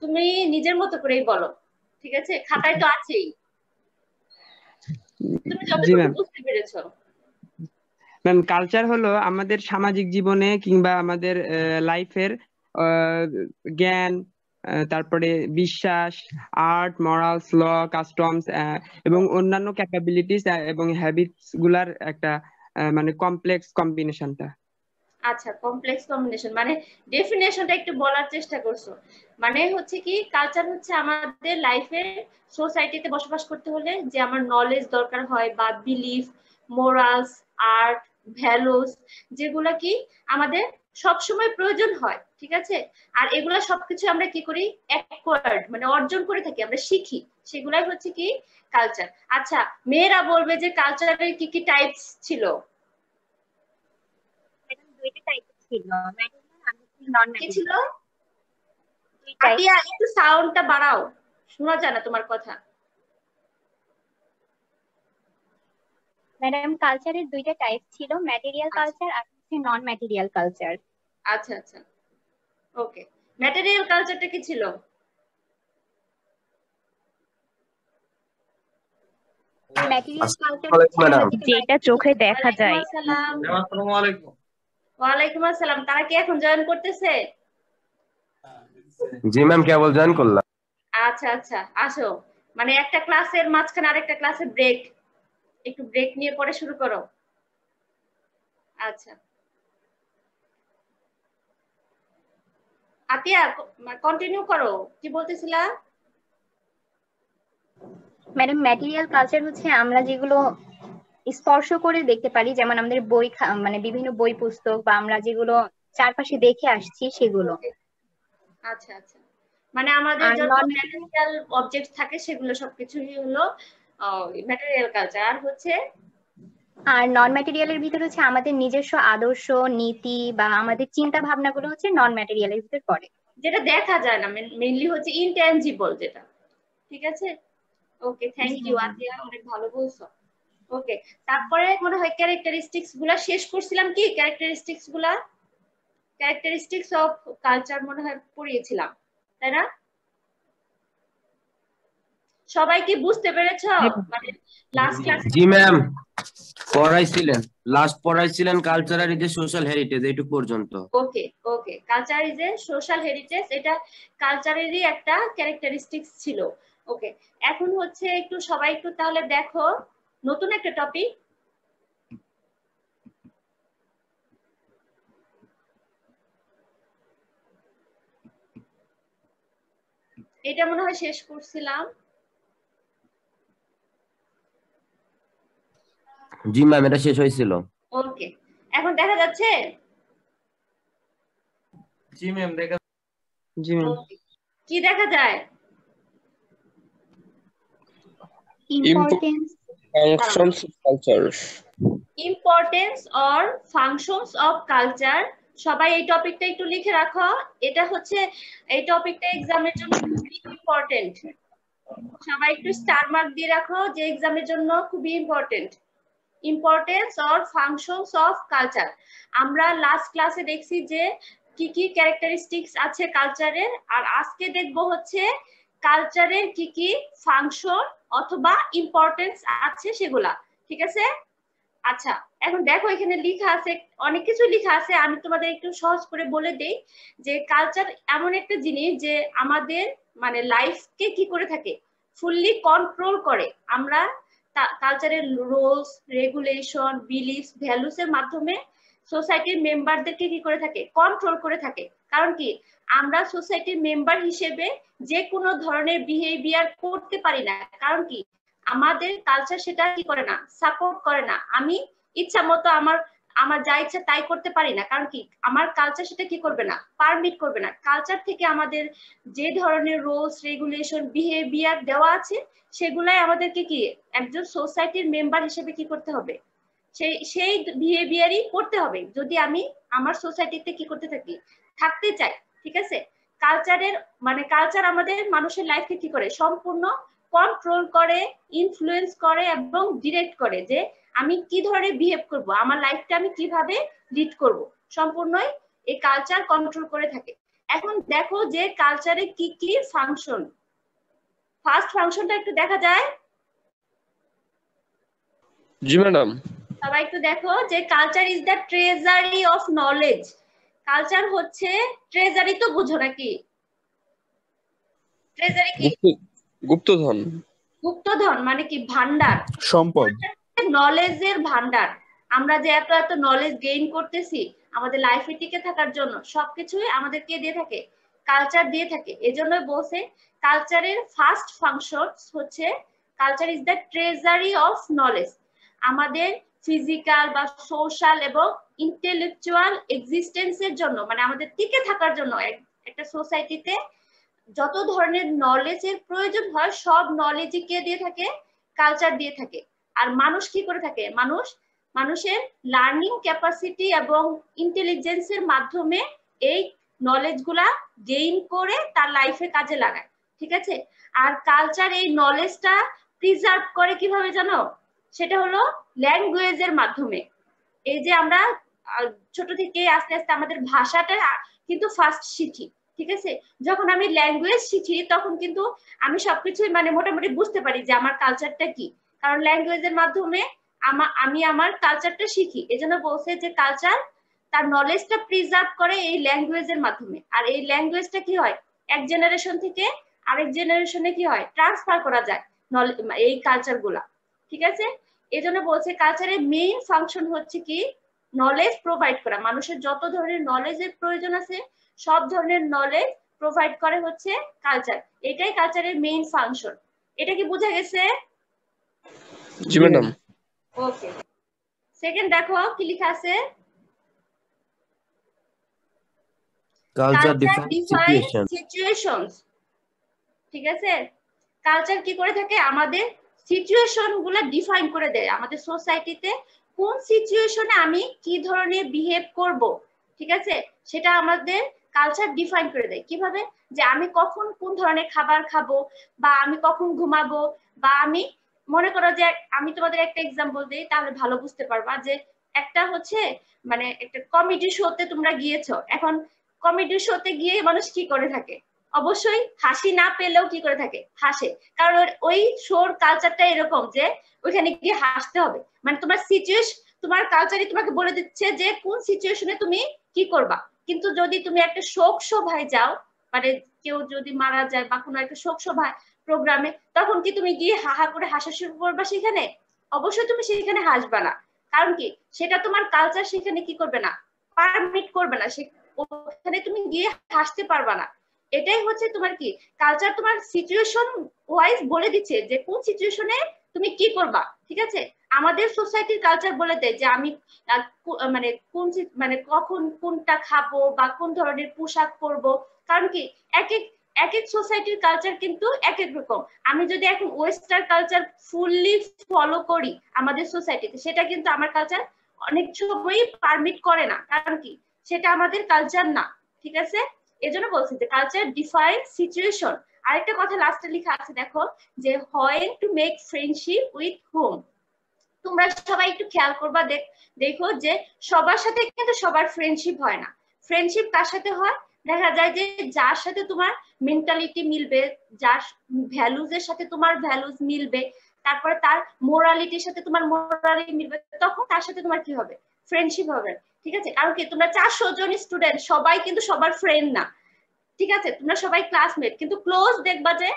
তুমি নিজের মতো করেই বলো, ঠিক আছে? খাতায় তো আছেই, তুমি জি যতটুকু ম্যাম। বুঝতে পেরেছো। ম্যাম, কালচার হলো আমাদের সামাজিক জীবনে কিংবা আমাদের লাইফের জ্ঞান, তারপরে বিশ্বাস, আর্ট, মরালস, ল, কাস্টমস এবং অন্যান্য ক্যাপাবিলিটিস এবং হ্যাবিটস গুলার একটা মানে কমপ্লেক্স কম্বিনেশনটা। আচ্ছা, কমপ্লেক্স কম্বিনেশন মানে ডেফিনেশনটা একটু বলার চেষ্টা করছো। মানে হচ্ছে কি, কালচার হচ্ছে আমাদের লাইফে, সোসাইটিতে বসবাস করতে হলে যে আমার নলেজ দরকার হয় বা বিলিফ, মোরালস, আর্ট, ভ্যালুস, যেগুলা কি আমাদের সব সময় প্রয়োজন হয়, ঠিক আছে? আর এগুলা সবকিছু আমরা কি করি, অ্যাকোয়ার্ড মানে অর্জন করে থাকি, আমরা শিখি, সেগুলাই হচ্ছে কি কালচার। আচ্ছা, মেয়েরা বলবে যে কালচারের কি কি টাইপস ছিল। ম্যাডাম দুইটা টাইপের ছিল, ম্যাটেরিয়াল আর নন কি ছিল? ম্যাটেরিয়াল। দুই টাইপ। আতিয়া, একটু সাউন্ডটা বাড়াও, শোনা যায় না তোমার কথা। ম্যাডাম কালচারের দুইটা টাইপ ছিল, ম্যাটেরিয়াল আচ্ছা কালচার আর নন ম্যাটেরিয়াল কালচার। আচ্ছা আচ্ছা, ওকে। ম্যাটেরিয়াল কালচারটা কি ছিল? ম্যাটেরিয়াল কালচার আসসালামু আলাইকুম হচ্ছে ম্যাডাম। আমরা যেটা চোখে দেখা ওয়ালাইকুম যায়। আসসালাম। আসসালামু আলাইকুম। ওয়ালাইকুম আসসালাম, তারা কি এখন জয়েন করতেছে? জি ম্যাম, কেবল জয়েন করলাম। আচ্ছা আচ্ছা, আসো। মানে একটা ক্লাসের মাঝখানে আরেকটা ক্লাসে ব্রেক, একটু ব্রেক নিয়ে পরে শুরু করো। আচ্ছা, আতিয়া কন্টিনিউ করো, কি বলতেছিলা? ম্যাডাম ম্যাটেরিয়াল কালচার হচ্ছে আমরা যেগুলো স্পর্শ করে দেখতে পারি, যেমন আমাদের বই মানে বিভিন্ন বই পুস্তক বা আমরা যেগুলো চারপাশে দেখে আসছি সেগুলো। ওকে, আচ্ছা আচ্ছা, মানে আমাদের আর যত নন ম্যাটেরিয়াল, ম্যাটেরিয়াল অবজেক্ট থাকে সেগুলো সবকিছুই হলো ম্যাটেরিয়াল কালচার। আর হচ্ছে আর নন ম্যাটেরিয়ালের ভিতর হচ্ছে আমাদের নিজস্ব আদর্শ, নীতি বা আমাদের চিন্তা ভাবনাগুলো হচ্ছে নন ম্যাটেরিয়ালের ভিতর পড়ে। যেটা দেখা যায় না, মেইনলি হচ্ছে ইনট্যানজিবল যেটা, ঠিক আছে? ওকে, থ্যাংক জি ইউ ম্যাম। আতিয়া, অনেক ভালো বলছো। ওকে, তারপরে মনে হয় ক্যারেক্টারিস্টিক্স গুলা শেষ করছিলাম, কি ক্যারেক্টারিস্টিক্স গুলা, ক্যারেক্টারিস্টিক্স অফ কালচার মনে হয় পড়িয়েছিলাম, তাই না? সবাই কি বুঝতে পেরেছো? মানে লাস্ট ক্লাসে জি ম্যাম, পড়াইছিলেন, লাস্ট পড়াইছিলেন কালচারাল এই যে সোশ্যাল হেরিটেজ এইটুকু পর্যন্ত। Okay okay, culture is a social heritage, এটা কালচারেরই একটা ক্যারেক্টারিস্টিক্স ছিল। ওকে, এখন হচ্ছে একটু সবাই একটু তাহলে দেখো নতুন একটা টপিক। এটা মনে হয় শেষ করছিলাম। জি ম্যাম, এটা শেষ হয়েছিল। ওকে, এখন দেখা যাচ্ছে? জি ম্যাম, দেখা। জি ম্যাম। ওকে, কি দেখা যায়? Importance. Functions of culture. Importance or functions of culture. সবাই এই টপিকটা একটু লিখে রাখো। এটা হচ্ছে, এই টপিকটা এক্সামের জন্য খুবই ইম্পর্টেন্ট। সবাই একটু স্টার মার্ক দিয়ে রাখো যে এক্সামের জন্য খুবই important. Importance or functions of culture. আমরা লাস্ট ক্লাসে দেখছি যে কি কি ক্যারেক্টারিস্টিক্স আছে কালচারের, আর আজকে দেখবো হচ্ছে কালচারের কি কি ফাংশন অথবা ইম্পর্টেন্স আছে সেগুলা, ঠিক আছে? আচ্ছা, এখন দেখো এখানে লেখা আছে, অনেক কিছু লেখা আছে, আমি তোমাদের একটু সহজ করে বলে দেই যে কালচার এমন একটা জিনিস যে আমাদের মানে লাইফকে কি করে থাকে, ফুললি কন্ট্রোল করে। আমরা কালচারের রুলস, রেগুলেশন, বিলিফস, ভ্যালুস এর মাধ্যমে সোসাইটির মেম্বারদেরকে কি করে থাকে, কন্ট্রোল করে থাকে। কারণ কি, আমরা সোসাইটির মেম্বার হিসেবে যে কোনো ধরনের বিহেভিয়ার করতে পারি না। কারণ কি, আমাদের কালচার সেটা কি করে না, সাপোর্ট করে না। আমি ইচ্ছা মতো আমার আমার যা ইচ্ছা তাই করতে পারি না। কারণ কি, আমার কালচার সেটা কি করবে না, পারমিট করবে না। কালচার থেকে আমাদের যে ধরনের রুলস, রেগুলেশন, বিহেভিয়ার দেওয়া আছে সেগুলাই আমাদেরকে কি একজন সোসাইটির মেম্বার হিসেবে কি করতে হবে, সেই সেই বিহেভিয়ারই করতে হবে যদি আমি আমার সোসাইটিতে কি করতে থাকি, থাকতে চাই, ঠিক আছে? কালচারের মানে কালচার আমাদের মানুষের লাইফকে কি করে, সম্পূর্ণ কন্ট্রোল করে, ইনফ্লুয়েন্স করে এবং ডিরেক্ট করে যে আমি কি ধরনের বিহেভ করব, আমার লাইফটা আমি কিভাবে লিড করব, সম্পূর্ণই এই কালচার কন্ট্রোল করে থাকে। এখন দেখো যে কালচারে কি কি ফাংশন। ফার্স্ট ফাংশনটা একটু দেখা যায়। জি ম্যাডাম। সবাই একটু দেখো যে culture is the treasury of knowledge. Culture হচ্ছে ট্রেজারি, তো বুঝো নাকি? ট্রেজারি কি? গুপ্তধন। গুপ্তধন মানে কি? ভান্ডার, সম্পদ। নলেজের ভান্ডার। আমরা যে এত এত নলেজ গেইন করতেছি আমাদের লাইফে টিকে থাকার জন্য, সবকিছুই আমাদের কে দিয়ে থাকে? কালচার দিয়ে থাকে। এজন্য বলছে কালচারের ফার্স্ট ফাংশন হচ্ছে culture is the treasury of knowledge. আমাদের ফিজিক্যাল বা সোশ্যাল এবং ইন্টেলেকচুয়াল এক্সিস্টেন্সের জন্য, মানে আমাদের টিকে থাকার জন্য একটা সোসাইটিতে যত ধরনের নলেজের প্রয়োজন হয় সব নলেজই কে দিয়ে থাকে? কালচার দিয়ে থাকে। আর মানুষ কি করে থাকে? মানুষের লার্নিং ক্যাপাসিটি এবং ইন্টেলিজেন্সের মাধ্যমে এই নলেজ গুলা গেইন করে তার লাইফে কাজে লাগায়। ঠিক আছে? আর কালচার এই নলেজটা প্রিজার্ভ করে কিভাবে জানো? সেটা হলো ল্যাঙ্গুয়েজের মাধ্যমে। এই যে আমরা ছোট থেকে আস্তে আস্তে আমাদের ভাষাটা কিন্তু ফার্স্ট শিখি। ঠিক আছে? যখন আমি ল্যাঙ্গুয়েজ শিখি তখন কিন্তু আমি সবকিছুই মানে মোটামুটি বুঝতে পারি যে আমার কালচারটা কি, কারণ ল্যাঙ্গুয়েজের মাধ্যমে আমি আমার কালচারটা শিখি। এজন্য বলছে যে কালচার তার নলেজটা প্রিজার্ভ করে এই ল্যাঙ্গুয়েজের মাধ্যমে। আর এই ল্যাঙ্গুয়েজটা কি হয়? এক জেনারেশন থেকে আরেক জেনারেশনে কি হয়? ট্রান্সফার করা যায় এই কালচার গুলা। ঠিক আছে? এজন্য বলছে কালচারের মেইন ফাংশন হচ্ছে কি? নলেজ প্রোভাইড করা। মানুষের যত ধরনের নলেজের প্রয়োজন আছে সব ধরনের নলেজ প্রোভাইড করে হচ্ছে কালচার। এটাই কালচারের মেইন ফাংশন। এটা কি বোঝা গেছে? জি ম্যাডাম। ওকে, সেকেন্ড দেখো কি লেখা আছে। Culture defines situations. ঠিক আছে? কালচার কি করে থাকে? আমাদের সিচুয়েশন গুলা ডিফাইন করে দেয়। আমাদের সোসাইটিতে কোন সিচুয়েশনে আমি কি ধরনের বিহেভ করব, ঠিক আছে, সেটা আমাদের কালচার ডিফাইন করে দেয়। কিভাবে? যে আমি কখন কোন ধরনের খাবার খাবো, বা আমি কখন ঘুমাবো, বা আমি মনে করো যে আমি তোমাদের একটা এক্সাম্পল দিই তাহলে ভালো বুঝতে পারবা। যে একটা হচ্ছে মানে একটা কমেডি শোতে তোমরা গিয়েছো। এখন কমেডি শোতে গিয়ে মানুষ কি করে থাকে? অবশ্যই হাসি না পেলেও কি করে থাকে? হাসে। কারণ ওই শোর কালচারটা এরকম যে ওইখানে গিয়ে হাসতে হবে। মানে তোমার কালচারই তোমাকে বলে দিচ্ছে যে কোন সিচুয়েশনে তুমি কি করবা। কিন্তু যদি তুমি একটা শোক সভায় যাও, মানে কেউ যদি মারা যায় বা কোনো একটা শোক সভায় প্রোগ্রামে, তখন কি তুমি গিয়ে হাহা করে হাসা শুরু করবা সেখানে? অবশ্যই তুমি সেখানে হাসবা না। কারণ কি? সেটা তোমার কালচার সেখানে কি করবে না, পারমিট করবে না। ওখানে তুমি গিয়ে হাসতে পারবা না। এটাই হচ্ছে তোমার কি কালচার, তোমার সিচুয়েশন ওয়াইজ বলে দিচ্ছে যে কোন সিচুয়েশনে তুমি কি করবা। ঠিক আছে? আমাদের সোসাইটির কালচার বলে দেয় যে আমি মানে কখন কোনটা খাবো বা কোন ধরনের পোশাক পরবো। কারণ কি এক এক সোসাইটির কালচার কিন্তু এক এক রকম। আমি যদি এখন ওয়েস্টার্ন কালচার ফুললি ফলো করি আমাদের সোসাইটিতে, সেটা কিন্তু আমার কালচার অনেক সময়ই পারমিট করে না। কারণ কি? সেটা আমাদের কালচার না। ঠিক আছে? এজন্য বলছি যে কালচার ডিফাইন সিচুয়েশন। আরেকটা কথা লাস্টে লেখা আছে দেখো, যে when to make friendship with home. তোমরা সবাই একটু খেয়াল করবা, দেখো যে সবার সাথে কিন্তু সবার ফ্রেন্ডশিপ হয় না। ফ্রেন্ডশিপ কার সাথে হয়? দেখা যায় যে যার সাথে তোমার মেন্টালিটি মিলবে, যার ভ্যালুজ এর সাথে তোমার ভ্যালুজ মিলবে, তারপরে তার মোরালিটির সাথে তোমার মোরালিটি মিলবে, তখন তার সাথে তোমার কি হবে? ফ্রেন্ডশিপ হবে। ঠিক আছে? কারণ কি তোমরা 400 জন স্টুডেন্ট, সবাই কিন্তু সবার ফ্রেন্ড না। ঠিক আছে? তোমরা সবাই ক্লাসমেট, কিন্তু ক্লোজ দেখবা যে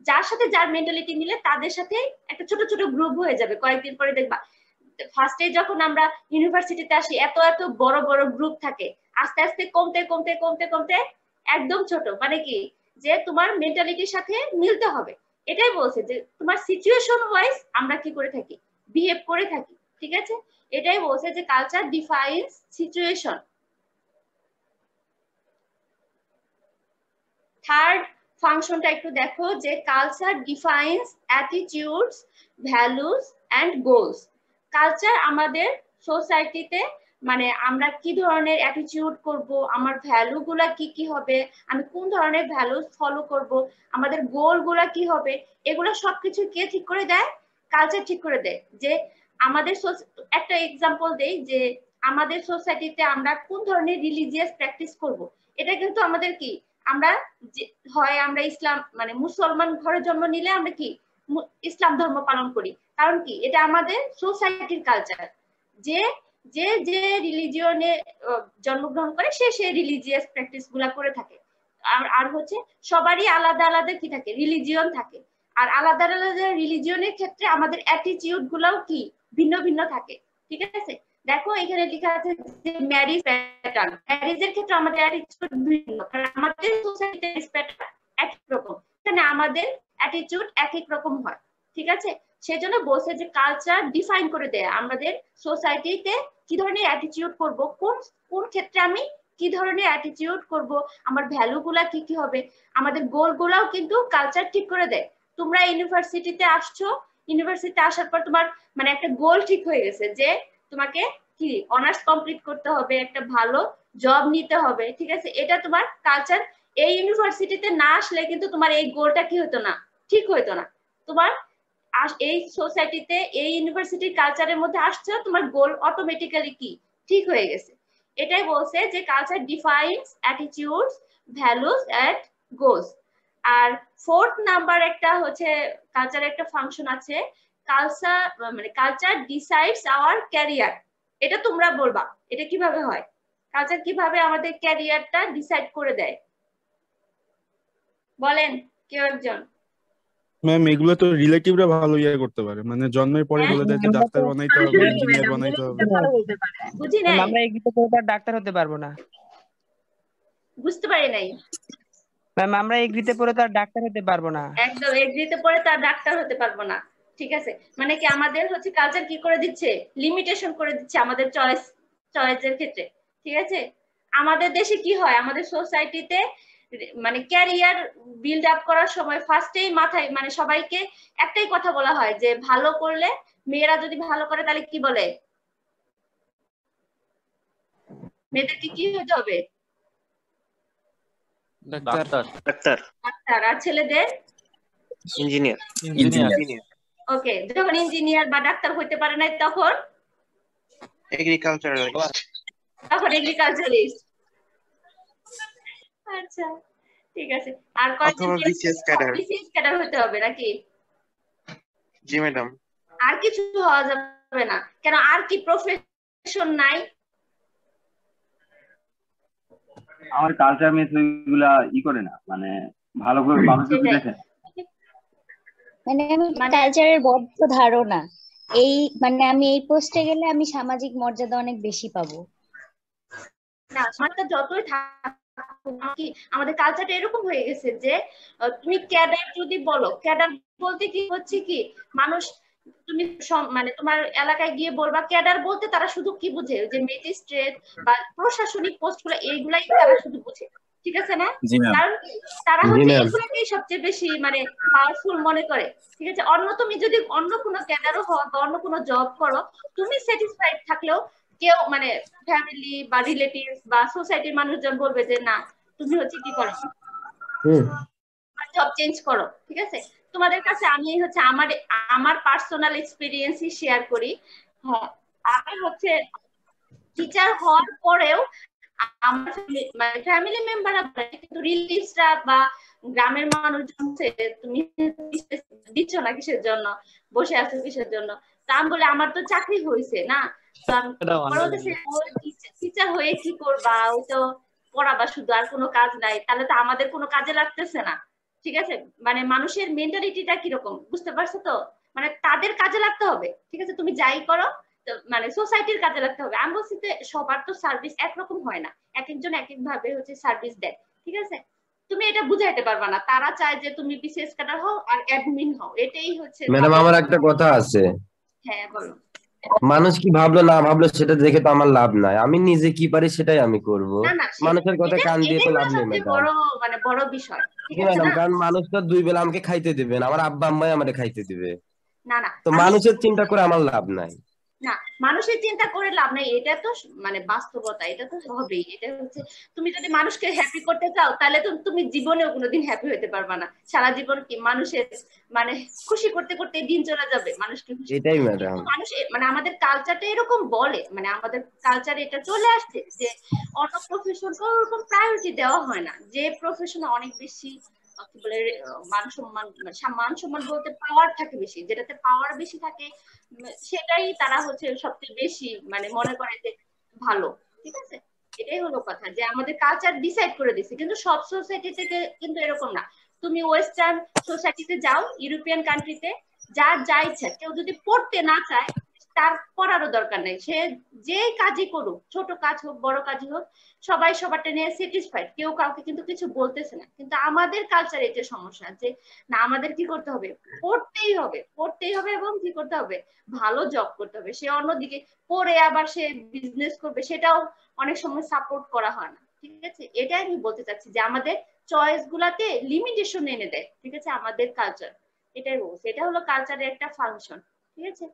যার সাথে যার মেন্টালিটি মিলে তাদের সাথে একটা ছোট ছোট গ্রুপ হয়ে যাবে। কয়েকদিন পরে দেখবা ফার্স্টে যখন আমরা ইউনিভার্সিটিতে আসি এত এত বড় বড় গ্রুপ থাকে, আস্তে আস্তে কমতে কমতে কমতে কমতে একদম ছোট। মানে কি? যে তোমার মেন্টালিটির সাথে মিলতে হবে। এটাই বলছে যে তোমার সিচুয়েশন ওয়াইজ আমরা কি করে থাকি? বিহেভ করে থাকি। ঠিক আছে? এটাই বলছে যে কালচার ডিফাইন্স সিচুয়েশন। থার্ড ফাংশনটা একটু দেখো, যে culture defines attitudes, values and goals. Culture আমাদের সোসাইটিতে মানে আমরা কি ধরনের অ্যাটিটিউড করব, আমার ভ্যালু গুলা কি কি হবে, আমি কোন ধরনের ভ্যালুস ফলো করব, আমাদের গোল গুলা কি হবে, এগুলো সবকিছু কে ঠিক করে দেয়? কালচার ঠিক করে দেয়। যে আমাদের একটা এক্সাম্পল দেই, যে আমাদের সোসাইটিতে আমরা কোন ধরনের রিলিজিয়াস প্র্যাকটিস করব, এটা কিন্তু আমাদের কি আমরা হয় আমরা ইসলাম মানে মুসলমান ঘরে জন্ম নিলে আমরা কি ইসলাম ধর্ম পালন করি, কারণ কি এটা আমাদের সোসাইটির কালচার। যে যে যে রিলিজিয়নে জন্মগ্রহণ করে সে সেই রিলিজিয়াস প্র্যাকটিস গুলা করে থাকে। আর হচ্ছে সবারই আলাদা আলাদা কি থাকে, রিলিজিয়ন থাকে। আর আলাদা আলাদা রিলিজিয়নের ক্ষেত্রে আমাদের অ্যাটিটিউড গুলাও কি ভিন্ন ভিন্ন থাকে, ঠিক আছে। দেখো এখানে লেখা আছে যে ম্যারিজ প্যাটার্ন, ম্যারিজের ক্ষেত্রে আমাদের অ্যাটিটিউড ভিন্ন, কারণ আমাদের সোসাইটিতে প্যাটার্ন এক রকম, এখানে আমাদের অ্যাটিটিউড এক এক রকম হয়, ঠিক আছে। সেজন্য বলছে যে কালচার ডিফাইন করে দেয় আমাদের সোসাইটিতে কি ধরনের অ্যাটিটিউড করব, কোন কোন ক্ষেত্রে আমি কি ধরনের অ্যাটিটিউড করব, আমার ভ্যালু গুলা কি কি হবে, আমাদের গোল গুলাও কিন্তু কালচার ঠিক করে দেয়। তোমরা ইউনিভার্সিটিতে আসছো, ইউনিভার্সিটিতে আসার পর তোমার মানে একটা গোল ঠিক হয়ে গেছে যে তোমাকে কি অনার্স কমপ্লিট করতে হবে, একটা ভালো জব নিতে হবে, ঠিক আছে। এটা তোমার কালচার। এই ইউনিভার্সিটিতে না আসলে কিন্তু তোমার এই গোলটা কি হতো না, ঠিক হইতো না। তোমার এই সোসাইটিতে এই ইউনিভার্সিটির কালচারের মধ্যে আসছে, তোমার গোল অটোমেটিক্যালি কি ঠিক হয়ে গেছে। এটাই বলছে যে culture defines attitudes, values and goals. আর ফোর্থ নাম্বার একটা হচ্ছে কালচারের একটা ফাংশন আছে, কালচার মানে কালচার ডিসাইডস আওয়ার ক্যারিয়ার। এটা তোমরা বলবা এটা কিভাবে হয়, কালচার কিভাবে আমাদের ক্যারিয়ারটা ডিসাইড করে দেয়, বলেন কেউ একজন। ম্যাম এগুলো তো রিলেটিভরা ভালো ইয়ে করতে পারে, মানে জন্মের পরে বলে দেয় যে ডাক্তার বানাইতে হবে, ইঞ্জিনিয়ার বানাইতে হবে। বুঝি নাই, আমরা এগ্রিতে পড়ে তার ডাক্তার হতে পারবো না। বুঝতে পারি নাই ম্যাম, আমরা এগ্রিতে পড়ে তার ডাক্তার হতে পারবো না। একদম এগ্রিতে পড়ে তার ডাক্তার হতে পারবো না, ঠিক আছে। মানে কি আমাদের হচ্ছে কালচার কি করে দিচ্ছে, লিমিটেশন করে দিচ্ছে আমাদের চয়েসের ক্ষেত্রে, ঠিক আছে। আমাদের দেশে কি হয়, আমাদের সোসাইটিতে মানে ক্যারিয়ার বিল্ড আপ করার সময় ফার্স্টেই মাথায় মানে সবাইকে একটাই কথা বলা হয় যে ভালো করলে, মেয়েরা যদি ভালো করে তাহলে কি বলে, মেয়েদেরকে কি হতে হবে, ডাক্তার। ডাক্তার। আর ছেলেদের ইঞ্জিনিয়ার। ওকে, যখন ইঞ্জিনিয়ার বা ডাক্তার হইতে পারে না তখন তখন এগ্রিকালচারিস্ট। আচ্ছা ঠিক আছে। আর কয়জন বিসিএস ক্যাডার হতে হবে নাকি? জি ম্যাডাম। আর কিছু হওয়া যাবে না কেন, আর কি প্রফেশন নাই? আমার কালচার মিস ওইগুলা ই করে না, মানে ভালো করে মানুষকে দেখে। মানে আমি কালচারের বদ্ধ ধারণা, এই মানে আমি এই পোস্টে গেলে আমি সামাজিক মর্যাদা অনেক বেশি পাবো না। সমাজটা যতই কি আমাদের কালচারটা এরকম হয়ে গেছে যে তুমি ক্যাডার যদি বলো, ক্যাডার বলতে কি হচ্ছে কি মানুষ, তুমি মানে তোমার এলাকায় গিয়ে বলবা ক্যাডার বলতে তারা শুধু কি বুঝে, যে ম্যাজিস্ট্রেট বা প্রশাসনিক পোস্ট গুলো এইগুলাই তারা শুধু বুঝে, ঠিক আছে না? কারণ তারা হচ্ছে এগুলোকেই সবচেয়ে বেশি মানে পাওয়ারফুল মনে করে, ঠিক আছে। তুমি যদি অন্য কোনো ক্যাডারও হও বা অন্য কোনো জব করো, তুমি স্যাটিসফাইড থাকলেও কেউ মানে ফ্যামিলি বা রিলেটিভস বা সোসাইটির মানুষজন বলবে যে না তুমি হচ্ছে কি করো, জব চেঞ্জ করো, ঠিক আছে। তোমাদের কাছে আমি হচ্ছে আমার পার্সোনাল এক্সপিরিয়েন্সই শেয়ার করি। হ্যাঁ, আমি হচ্ছে টিচার হওয়ার পরেও আমার ফ্যামিলি মেম্বাররা কিন্তু রিলেটিভসরা বা গ্রামের মানুষজন তুমি দিচ্ছ না কিসের জন্য, বসে আছো কিসের জন্য, তা আমি বলে আমার তো চাকরি হয়েছে না, টিচার হয়ে কি করবা, ওই তো পড়াবা শুধু, আর কোনো কাজ নাই, তাহলে তো আমাদের কোনো কাজে লাগতেছে না, ঠিক আছে। মানে মানুষের মেন্টালিটিটা কিরকম বুঝতে পারছো তো, মানে তাদের কাজে লাগতে হবে, ঠিক আছে। তুমি যাই করো মানে সোসাইটির কাজে লাগতে হবে। আমি বলছি যে সবার তো সার্ভিস একরকম হয় না, এক একজন এক এক ভাবে হচ্ছে সার্ভিস দেয়, ঠিক আছে। তুমি এটা বুঝাইতে পারবা না, তারা চায় যে তুমি বিসিএস ক্যাডার হও আর অ্যাডমিন হও, এটাই হচ্ছে। ম্যাডাম আমার একটা কথা আছে। হ্যাঁ বলো। মানুষ কি ভাবলো না ভাবলো সেটা দেখে তো আমার লাভ নাই, আমি নিজে কি পারি সেটাই আমি করব। মানুষের কথা কান দিয়ে তো লাভ নেই ম্যাডাম, বড় মানে বড় বিষয়, ঠিক আছে ম্যাডাম। কারণ মানুষ তো দুই বেলা আমাকে খাইতে দিবেন, আমার আব্বা আম্মাই আমাকে খাইতে দিবে না না, তো মানুষের চিন্তা করে আমার লাভ নাই। না, মানুষের চিন্তা করে লাভ নাই, এটা তো মানে বাস্তবতা, এটা তো হবেই। এটা হচ্ছে তুমি যদি মানুষকে হ্যাপি করতে চাও তাহলে তো তুমি জীবনেও কোনোদিন হ্যাপি হতে পারবা না। সারা জীবন কি মানুষের মানে খুশি করতে করতে দিন চলে যাবে, মানুষকে খুশি। এটাই ম্যাডাম, মানুষ মানে আমাদের কালচারটা এরকম বলে, মানে আমাদের কালচারে এটা চলে আসছে যে অন্য প্রফেশনকে ওরকম প্রায়োরিটি দেওয়া হয় না। যে প্রফেশনে অনেক বেশি কি বলে মান সম্মান, মান সম্মান বলতে পাওয়ার থাকে বেশি, যেটাতে পাওয়ার বেশি থাকে সেটাই তারা হচ্ছে সবচেয়ে বেশি মানে মনে করে যে ভালো। ঠিক আছে, এটাই হলো কথা, যে আমাদের কালচার ডিসাইড করে দিচ্ছে। কিন্তু সব সোসাইটি থেকে কিন্তু এরকম না। তুমি ওয়েস্টার্ন সোসাইটিতে যাও, ইউরোপিয়ান কান্ট্রিতে, যার যা ইচ্ছা, কেউ যদি পড়তে না চায় তার পড়ারও দরকার নেই, সে যে কাজই করুক, ছোট কাজ হোক বড় কাজই হোক, সবাই সবারটা নিয়ে স্যাটিসফাইড, কেউ কাউকে কিন্তু কিছু বলতেছে না। কিন্তু আমাদের কালচারে এটা সমস্যা, যে না আমাদের কি করতে হবে, পড়তেই হবে, পড়তেই হবে, এবং কি করতে হবে, ভালো জব করতে হবে। সে অন্যদিকে পড়ে আবার সে বিজনেস করবে, সেটাও অনেক সময় সাপোর্ট করা হয় না। ঠিক আছে, এটাই আমি বলতে চাচ্ছি যে আমাদের চয়েস গুলাতে লিমিটেশন এনে দেয়। ঠিক আছে, আমাদের কালচার এটাই বলছে, এটা হলো কালচারের একটা ফাংশন। ঠিক আছে,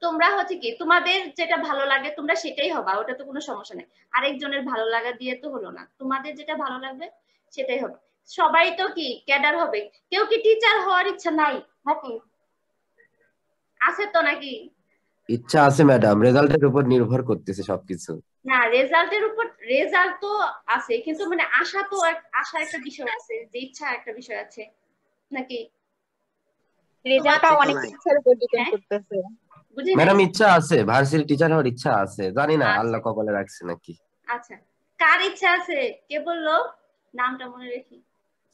তোমরা হচ্ছে কি তোমাদের যেটা ভালো লাগে তোমরা সেটাই হবা, ওটা তো কোনো সমস্যা নেই। আরেকজনের ভালো লাগা দিয়ে তো হলো না, তোমাদের যেটা ভালো লাগবে সেটাই হবে। সবাই তো কি ক্যাডার হবে, কেউ কি টিচার হওয়ার ইচ্ছা নাই নাকি? আছে তো নাকি? ইচ্ছা আছে ম্যাডাম, রেজাল্টের উপর নির্ভর করতেছে সবকিছু। না, রেজাল্টের উপর, রেজাল্ট তো আছে কিন্তু মানে আশা তো আশা একটা বিষয় আছে, যে ইচ্ছা একটা বিষয় আছে নাকি? রেজাল্টটা অনেক কিছুর উপর ডিপেন্ড করতেছে। ম্যাডাম ইচ্ছা আছে, ভার্সিটি টিচার হওয়ার ইচ্ছা আছে, জানি না আচ্ছা। আল্লাহ কপালে রাখছে নাকি। আচ্ছা, কার ইচ্ছা আছে কে বললো, নামটা মনে রাখি।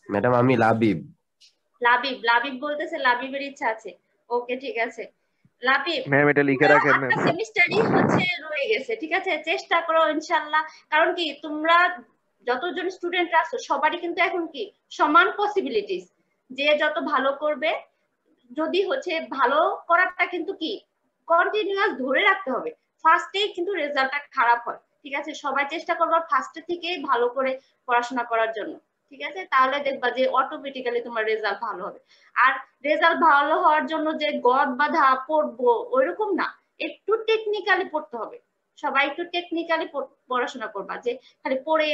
ম্যাডাম আমি লাবিব। লাবিব, লাবিব বলতেছে লাবিবের ইচ্ছা আছে। ওকে ঠিক আছে লাবিব, ম্যাম এটা লিখে রাখেন ম্যাম। সেমিস্টারই হচ্ছে রয়ে গেছে, ঠিক আছে, চেষ্টা করো ইনশাআল্লাহ। কারণ কি তোমরা যতজন স্টুডেন্ট আছো সবারই কিন্তু এখন কি সমান পসিবিলিটিস, যে যত ভালো করবে, যদি হচ্ছে ভালো করাটা কিন্তু কি কন্টিনিউয়াস ধরে রাখতে হবে। ফার্স্টেই কিন্তু রেজাল্টটা খারাপ হয়। ঠিক আছে, সবাই চেষ্টা করবা ফার্স্টে থেকেই ভালো করে পড়াশোনা করার জন্য। ঠিক আছে, তাহলে দেখবা যে অটোমেটিক্যালি তোমার রেজাল্ট ভালো হবে। আর রেজাল্ট ভালো হওয়ার জন্য যে গদ বাঁধা পড়বো ওইরকম না, একটু টেকনিক্যালি পড়তে হবে। সবাই একটু টেকনিক্যালি পড়াশোনা করবা, যে খালি পড়ে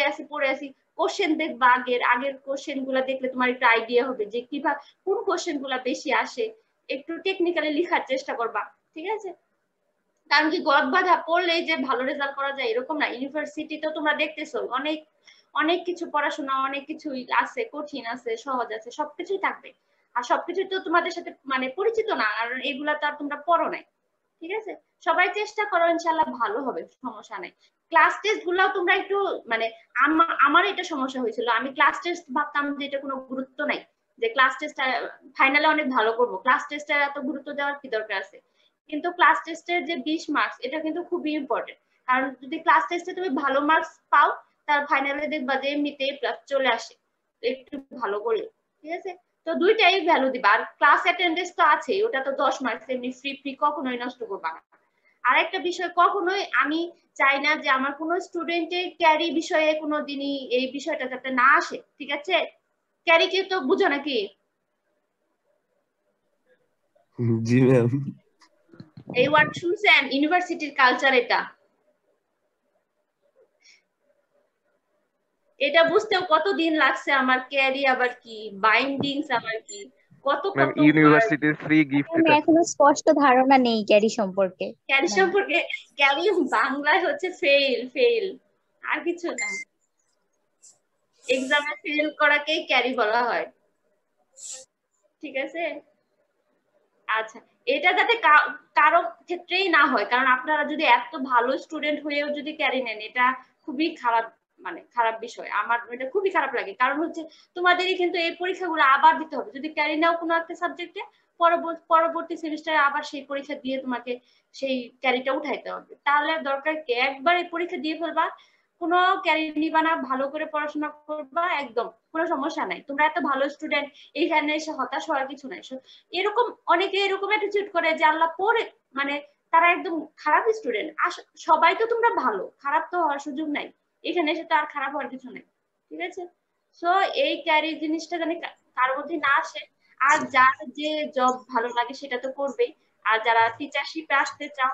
আসি। কোশ্চেন দেখবা, আগের আগের কোশ্চেন গুলা দেখলে তোমার একটু আইডিয়া হবে যে কিভাবে কোন কোশ্চেন গুলা বেশি আসে। একটু টেকনিক্যালি লেখার চেষ্টা করবা। ঠিক আছে, কারণ কি গদ বাঁধা পড়লেই যে ভালো রেজাল্ট করা যায় এরকম না। ইউনিভার্সিটিতে তোমরা দেখতেছো অনেক অনেক কিছু পড়াশোনা, অনেক কিছুই আছে, কঠিন আছে, সহজ আছে, সবকিছুই থাকবে। আর সবকিছু তো তোমাদের সাথে মানে পরিচিত না, আর এগুলা তো আর তোমরা পড়ো নাই। ঠিক আছে, সবাই চেষ্টা করো, ইনশাল্লাহ ভালো হবে, সমস্যা নাই। ক্লাস টেস্ট গুলাও তোমরা একটু মানে আমার এটা সমস্যা হয়েছিল, আমি ক্লাস টেস্ট ভাবতাম যে এটা কোনো গুরুত্ব নাই, যে ক্লাস টেস্টটা ফাইনালে অনেক ভালো করবো, ক্লাস টেস্টের এত গুরুত্ব দেওয়ার কি দরকার আছে। কিন্তু ক্লাস টেস্টের যে 20 মার্কস এটা কিন্তু খুবই ইম্পর্টেন্ট। কারণ যদি ক্লাস টেস্টে তুমি ভালো মার্কস পাও, তার ফাইনালে দেখবা যে এমনিতে প্লাস চলে আসে, একটু ভালো করলে। ঠিক আছে, তো দুইটাই ভ্যালু দিবা। আর ক্লাস অ্যাটেন্ডেন্স তো আছে, ওটা তো 10 মার্কস, এমনি ফ্রি ফ্রি কখনোই নষ্ট করবা না। আর একটা বিষয়, কখনোই আমি চাই না যে আমার কোনো স্টুডেন্টের ক্যারি বিষয়ে কোনো দিনই এই বিষয়টা যাতে না আসে। ঠিক আছে, ক্যারি কি তো বুঝো নাকি? জি ম্যাম। এই ওয়ার্ড শুনছেন, ইউনিভার্সিটির কালচার এটা। এটা বুঝতেও কতদিন লাগছে আমার, ক্যারি আবার কি, বাইন্ডিংস আবার কি, কত ম্যাম কত ইউনিভার্সিটির ফ্রি গিফট এটা। এখনো স্পষ্ট ধারণা নেই ক্যারি সম্পর্কে। ক্যারি সম্পর্কে, ক্যারি বাংলায় হচ্ছে ফেল, ফেল, আর কিছু না। এক্সামে ফেল করাকেই ক্যারি বলা হয়। ঠিক আছে, আচ্ছা, এটা যাতে কারো ক্ষেত্রেই না হয়, কারণ আপনারা যদি এত ভালো স্টুডেন্ট হয়েও যদি ক্যারি নেন, এটা খুবই খারাপ, মানে খারাপ বিষয়। আমার এটা খুবই খারাপ লাগে। কারণ হচ্ছে তোমাদেরই কিন্তু এই পরীক্ষাগুলো আবার দিতে হবে, যদি ক্যারি নাও কোনো একটা সাবজেক্টে, পরবর্তী সেমিস্টারে আবার সেই পরীক্ষা দিয়ে তোমাকে সেই ক্যারিটা উঠাইতে হবে। তাহলে দরকার কি একবার এই পরীক্ষা দিয়ে ফেলবা, কোনো ক্যারি নিবা না, ভালো করে পড়াশোনা করবা, একদম কোনো সমস্যা নাই। তোমরা এত ভালো স্টুডেন্ট, এইখানে এসে হতাশ হওয়ার কিছু নাই। এরকম অনেকে এরকম অ্যাটিটিউড করে যে আল্লাহ পড়ে মানে তারা একদম খারাপ স্টুডেন্ট। সবাই তো তোমরা ভালো, খারাপ তো হওয়ার সুযোগ নাই, এখানে এসে তো আর খারাপ হওয়ার কিছু নাই। ঠিক আছে, সো এই ক্যারি জিনিসটা জানি কারোর মধ্যে না আসে। আর যার যে জব ভালো লাগে সেটা তো করবেই, আর যারা টিচারশিপে আসতে চাও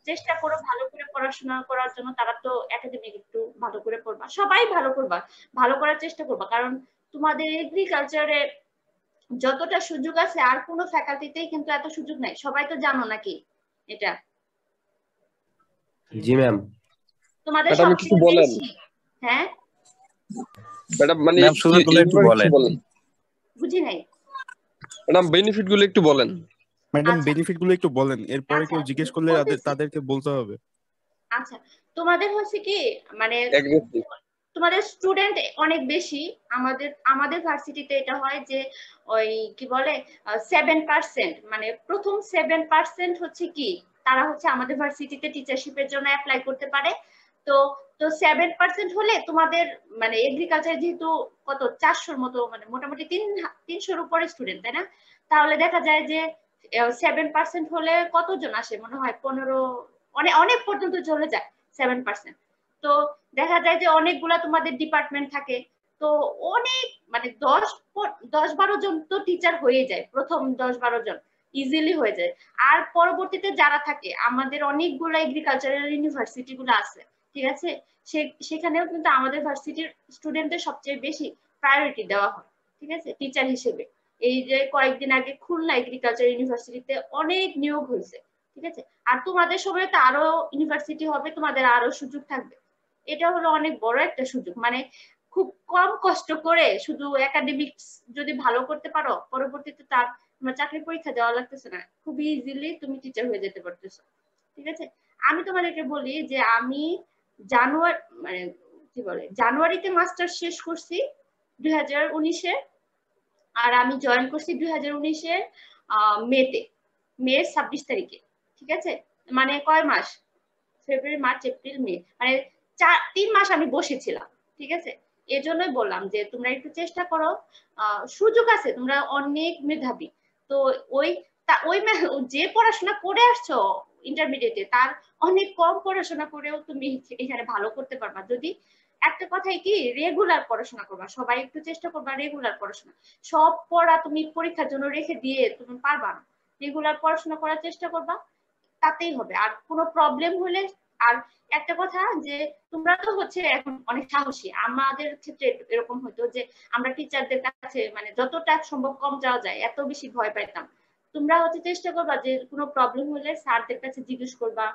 চেষ্টা করো ভালো করে পড়াশোনা করার জন্য। তারা তো একাডেমিক একটু ভালো করে পড়বা, সবাই ভালো করবা, ভালো করার চেষ্টা করবা, কারণ তোমাদের এগ্রিকালচারে যতটা সুযোগ আছে আর কোনো ফ্যাকাল্টিতেই কিন্তু এত সুযোগ নাই, সবাই তো জানো নাকি এটা? জি ম্যাম। তোমাদের ম্যাডাম কিছু সবচেয়ে বলেন বেশি, হ্যাঁ ম্যাডাম, মানে ম্যাম সুযোগগুলো একটু এইভাবে বলেন। কিছু বলেন বুঝি নাই। ম্যাডাম, বেনিফিট গুলো একটু বলেন। ম্যাডাম আচ্ছা বেনিফিট গুলো একটু বলেন, এরপরে আচ্ছা কেউ জিজ্ঞেস করলে বলতেছি। তাদেরকে বলতে হবে। আচ্ছা তোমাদের হচ্ছে কি মানে এক্স্যাক্টলি। তোমাদের স্টুডেন্ট অনেক বেশি। আমাদের ভার্সিটিতে এটা হয় যে ওই কি বলে 7%, মানে প্রথম 7% হচ্ছে কি তারা হচ্ছে আমাদের ভার্সিটিতে টিচারশিপের জন্য অ্যাপ্লাই করতে পারে। তো তো 7% হলে তোমাদের মানে এগ্রিকালচার যেহেতু কত 400-র মতো, মানে মোটামুটি 300-র উপরে স্টুডেন্ট, তাই না? তাহলে দেখা যায় যে 7% হলে কতজন আসে, মনে হয় 15, অনেক অনেক পর্যন্ত চলে যায় 7%। তো দেখা যায় যে অনেকগুলা তোমাদের ডিপার্টমেন্ট থাকে, তো অনেক মানে 10-12 জন তো টিচার হয়ে যায়, প্রথম 10-12 জন ইজিলি হয়ে যায়। আর পরবর্তীতে যারা থাকে, আমাদের অনেকগুলো এগ্রিকালচারাল ইউনিভার্সিটি গুলো আছে, ঠিক আছে, সেখানেও কিন্তু আমাদের ভার্সিটির স্টুডেন্টদের সবচেয়ে বেশি প্রায়োরিটি দেওয়া হয়, ঠিক আছে, টিচার হিসেবে। এই যে কয়েকদিন আগে খুলনা এগ্রিকালচার ইউনিভার্সিটিতে অনেক নিয়োগ হয়েছে, ঠিক আছে। আর তোমাদের সময় তো আরো ইউনিভার্সিটি হবে, তোমাদের আরো সুযোগ থাকবে। এটা হলো অনেক বড় একটা সুযোগ, মানে খুব কম কষ্ট করে শুধু একাডেমিক্স যদি ভালো করতে পারো, পরবর্তীতে তার তোমার চাকরি পরীক্ষা দেওয়া লাগতেছে না, খুবই ইজিলি তুমি টিচার হয়ে যেতে পারতেছো, ঠিক আছে। আমি তোমাদেরকে বলি যে আমি জানুয়ারিতে মাস্টার শেষ করছি 2019-এ, আর আমি জয়েন করছি 2019-এর মে 26 তারিখে, ঠিক আছে। মানে কয় মাস, ফেব্রুয়ারি, মার্চ, এপ্রিল, মে, মানে 3 মাস আমি বসেছিলাম, ঠিক আছে। এই জন্যই বললাম যে তোমরা একটু চেষ্টা করো, সুযোগ আছে, তোমরা অনেক মেধাবী। তো ওই যে পড়াশোনা করে আসছো ইন্টারমিডিয়েটে, তার অনেক কম পড়াশোনা করেও তুমি এখানে ভালো করতে পারবা, যদি একটা কথাই কি রেগুলার পড়াশোনা করবা। সবাই একটু চেষ্টা করবা রেগুলার পড়াশোনা। সব পড়া তুমি পরীক্ষার জন্য রেখে দিয়ে তুমি পারবা না, রেগুলার পড়াশোনা করার চেষ্টা করবা, তাতেই হবে। আর কোনো প্রবলেম হলে, আর একটা কথা যে তোমরা তো হচ্ছে এখন অনেক সাহসী, আমাদের ক্ষেত্রে এরকম হতো যে আমরা টিচারদের কাছে মানে যতটা সম্ভব কম যাওয়া যায়, এত বেশি ভয় পাইতাম। তোমরা হচ্ছে চেষ্টা করবা যে কোনো প্রবলেম হলে স্যারদের কাছে জিজ্ঞেস করবা,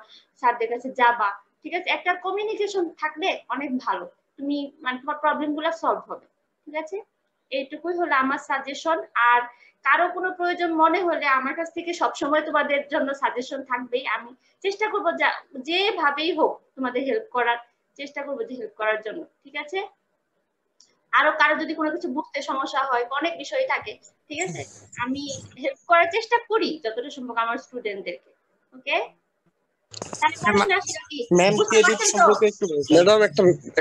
স্যারদের কাছে যাবা, ঠিক আছে। একটা কমিউনিকেশন থাকলে অনেক ভালো, তুমি মানে তোমার প্রবলেম গুলো সলভ হবে, ঠিক আছে। এইটুকুই হলো আমার সাজেশন। আর কারো কোনো প্রয়োজন মনে হলে আমার কাছ থেকে সবসময় তোমাদের জন্য সাজেশন থাকবেই। আমি চেষ্টা করবো যেভাবেই হোক তোমাদের হেল্প করার চেষ্টা করবো, যে হেল্প করার জন্য, ঠিক আছে। আরো কারো যদি কোনো কিছু বুঝতে সমস্যা হয়, অনেক বিষয় থাকে, ঠিক আছে, আমি হেল্প করার চেষ্টা করি যতটা সম্ভব আমার স্টুডেন্টদেরকে। ওকে, ম্যাডাম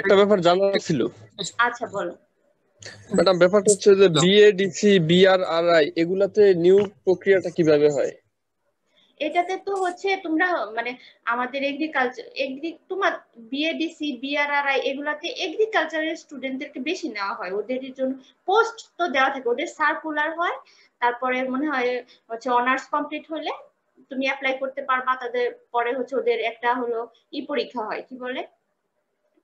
একটা ব্যাপার জানার ছিল। আচ্ছা বলো। ম্যাডাম ব্যাপারটা হচ্ছে যে বিএডিসি, বিআরআরআই এগুলাতে নিয়োগ প্রক্রিয়াটা কিভাবে হয়? এটাতে তো হচ্ছে তোমরা মানে আমাদের এগ্রিকালচার তোমার বিএডিসি, বিআরআরআই এগুলাতে এগ্রিকালচারের স্টুডেন্টদেরকে বেশি নেওয়া হয়, ওদের জন্য পোস্ট তো দেওয়া থাকে, ওদের সার্কুলার হয়। তারপরে মনে হয় হচ্ছে অনার্স কমপ্লিট হলে তুমি অ্যাপ্লাই করতে পারবা তাদের। পরে হচ্ছে ওদের একটা হলো পরীক্ষা হয়, কি বলে,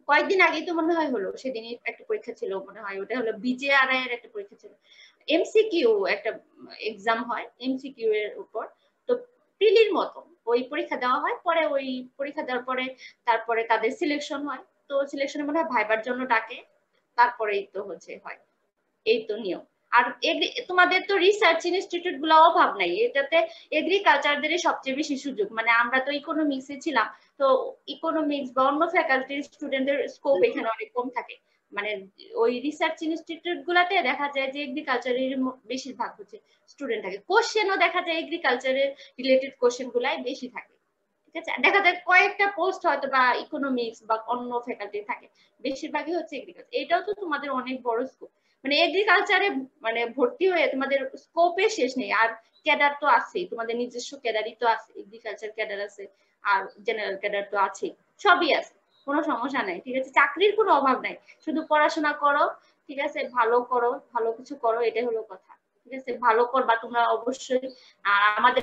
কয়েকদিন আগেই তো মনে হয় হলো, সেদিনই একটা পরীক্ষা ছিল মনে হয়, ওটা হলো বিজেআরআই এর একটা পরীক্ষা ছিল, এমসিকিউ একটা এক্সাম হয় এমসিকিউ এর উপর। তো প্রিলির মতো ওই পরীক্ষা দেওয়া হয়, পরে ওই পরীক্ষা দেওয়ার পরে তারপরে তাদের সিলেকশন হয়। তো সিলেকশনে মনে হয় ভাইবার জন্য ডাকে, তারপরেই তো হচ্ছে হয়, এই তো নিয়ম। আর তোমাদের তো রিসার্চ ইনস্টিটিউট গুলো অভাব নাই, এটাতে এগ্রিকালচারদেরই সবচেয়ে বেশি সুযোগ। মানে আমরা তো ইকোনমিক্সে ছিলাম, তো ইকোনমিক্স বা অন্য ফ্যাকাল্টির স্টুডেন্টদের স্কোপ এখানে অনেক কম থাকে। মানে ওই রিসার্চ ইনস্টিটিউট গুলাতে দেখা যায় যে এগ্রিকালচারের বেশিরভাগ হচ্ছে স্টুডেন্ট থাকে, কোশ্চেনও দেখা যায় এগ্রিকালচারের রিলেটেড কোশ্চেন গুলাই বেশি থাকে, ঠিক আছে। দেখা যায় কয়েকটা পোস্ট হয়তো বা ইকোনমিক্স বা অন্য ফ্যাকাল্টি থাকে, বেশিরভাগই হচ্ছে এগ্রিকালচার। এটাও তো তোমাদের অনেক বড় স্কোপ, মানে এগ্রিকালচারে মানে ভর্তি হয়ে তোমাদের স্কোপের শেষ নেই। আর ক্যাডার তো আছেই, তোমাদের নিজস্ব ক্যাডারই তো আছে, এগ্রিকালচার ক্যাডার আছে, আর জেনারেল ক্যাডার তো আছেই, সবই আছে, কোনো সমস্যা নাই, ঠিক আছে। চাকরির কোনো অভাব নাই, শুধু পড়াশোনা করো, ঠিক আছে, ভালো করো, ভালো কিছু করো, এটাই হলো কথা। ঠিক আছে, ভালো করবা তোমরা অবশ্যই। আর আমাদের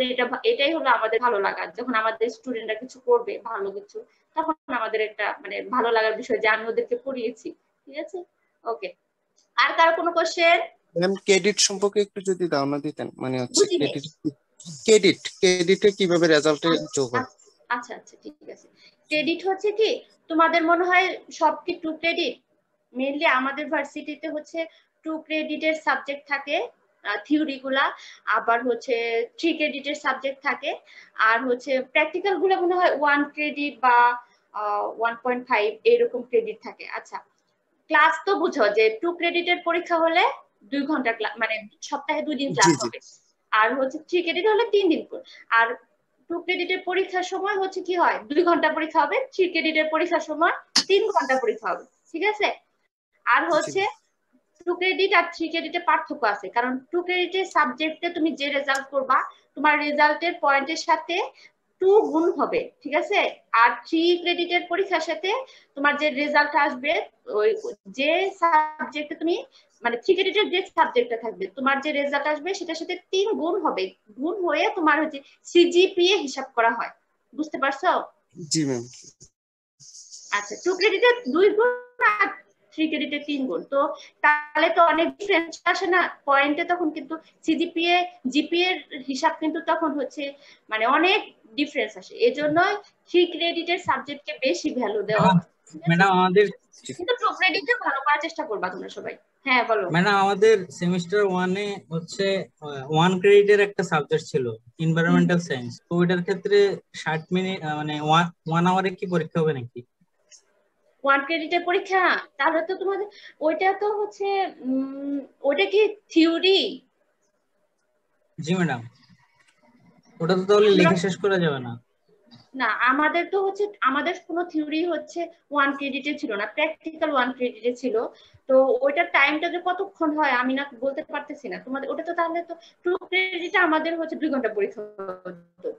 এটাই হলো আমাদের ভালো লাগা, যখন আমাদের স্টুডেন্টরা কিছু করবে ভালো কিছু, তখন আমাদের একটা মানে ভালো লাগার বিষয় যে আমি ওদেরকে পড়িয়েছি। ঠিক আছে, ওকে। আর কার কোনো কোশ্চেন? ম্যাম ক্রেডিট সম্পর্কে একটু যদি ধারণা দিতেন, মানে হচ্ছে ক্রেডিটে কিভাবে রেজাল্টে যোগ হয়? আচ্ছা আচ্ছা ঠিক আছে। ক্রেডিট হচ্ছে কি তোমাদের মনে হয় সব কি 2 ক্রেডিট? মেইনলি আমাদের ভার্সিটিতে হচ্ছে 2 ক্রেডিটের সাবজেক্ট থাকে, থিওরি গুলা, আবার হচ্ছে 3 ক্রেডিটের সাবজেক্ট থাকে, আর হচ্ছে প্র্যাকটিক্যাল গুলো মনে হয় 1 ক্রেডিট বা 1.5 এরকম ক্রেডিট থাকে। আচ্ছা, ক্লাস তো বুঝো যে 2 ক্রেডিটের পরীক্ষা হলে 2 ঘন্টা মানে সপ্তাহে 2 দিন ক্লাস হবে, আর হচ্ছে 3 ক্রেডিট হলে 3 দিন। আর 2 ক্রেডিটের পরীক্ষার সময় হচ্ছে কি হয় 2 ঘন্টা পরীক্ষা হবে, 3 ক্রেডিটের পরীক্ষার সময় 3 ঘন্টা পরীক্ষা হবে। ঠিক আছে, আর হচ্ছে 2 ক্রেডিট আর 3 ক্রেডিটের পার্থক্য আছে, কারণ 2 ক্রেডিটের সাবজেক্টে তুমি যে রেজাল্ট করবা তোমার রেজাল্টের পয়েন্টের সাথে 2 গুণ হবে। ঠিক আছে, আর 3 ক্রেডিটের পরীক্ষার সাথে তোমার যে রেজাল্ট আসবে ওই যে সাবজেক্টে তুমি মানে 3 ক্রেডিটের যে সাবজেক্টটা থাকবে তোমার যে রেজাল্ট আসবে সেটার সাথে 3 গুণ হবে, গুণ হয়ে তোমার হচ্ছে সিজিপিএ হিসাব করা হয়। বুঝতে পারছো? জি ম্যাম। আচ্ছা, 2 ক্রেডিটের 2 গুণ আর 3 ক্রেডিটের 3 গুণ, তো তাহলে তো অনেক ডিফারেন্স আসে না পয়েন্টে, তখন কিন্তু সিজিপিএ জিপিএ এর হিসাব কিন্তু তখন হচ্ছে মানে অনেক ডিফারেন্স আসে। এজন্য 3 ক্রেডিটের সাবজেক্টকে বেশি ভ্যালু দেওয়া। ম্যাডাম আমাদের কিন্তু 2 ক্রেডিটে ভালো করার চেষ্টা করবা তোমরা সবাই। হ্যাঁ বলো। ম্যাডাম আমাদের সেমিস্টার 1 এ হচ্ছে 1 ক্রেডিটের একটা সাবজেক্ট ছিল এনভায়রনমেন্টাল সায়েন্স, তো ওইটার ক্ষেত্রে 60 মিনিট মানে 1 আওয়ারে কি পরীক্ষা হবে নাকি? 1 ক্রেডিটের পরীক্ষা, তাহলে তো তোমাদের ওইটা তো হচ্ছে ওইটা কি থিওরি? জি ম্যাডাম, ওটা তো তাহলে লিখে শেষ করা যাবে না। না, আমাদের তো হচ্ছে আমাদের কোনো থিওরি হচ্ছে 1 ক্রেডিটে ছিল না, প্র্যাকটিক্যাল 1 ক্রেডিটে ছিল। তো ওইটার টাইমটা যে কতক্ষণ হয় আমি না বলতে পারতেছি না তোমাদের। ওটা তো তাহলে তো 2 ক্রেডিটে আমাদের হচ্ছে 2 ঘন্টা পরীক্ষা হতো।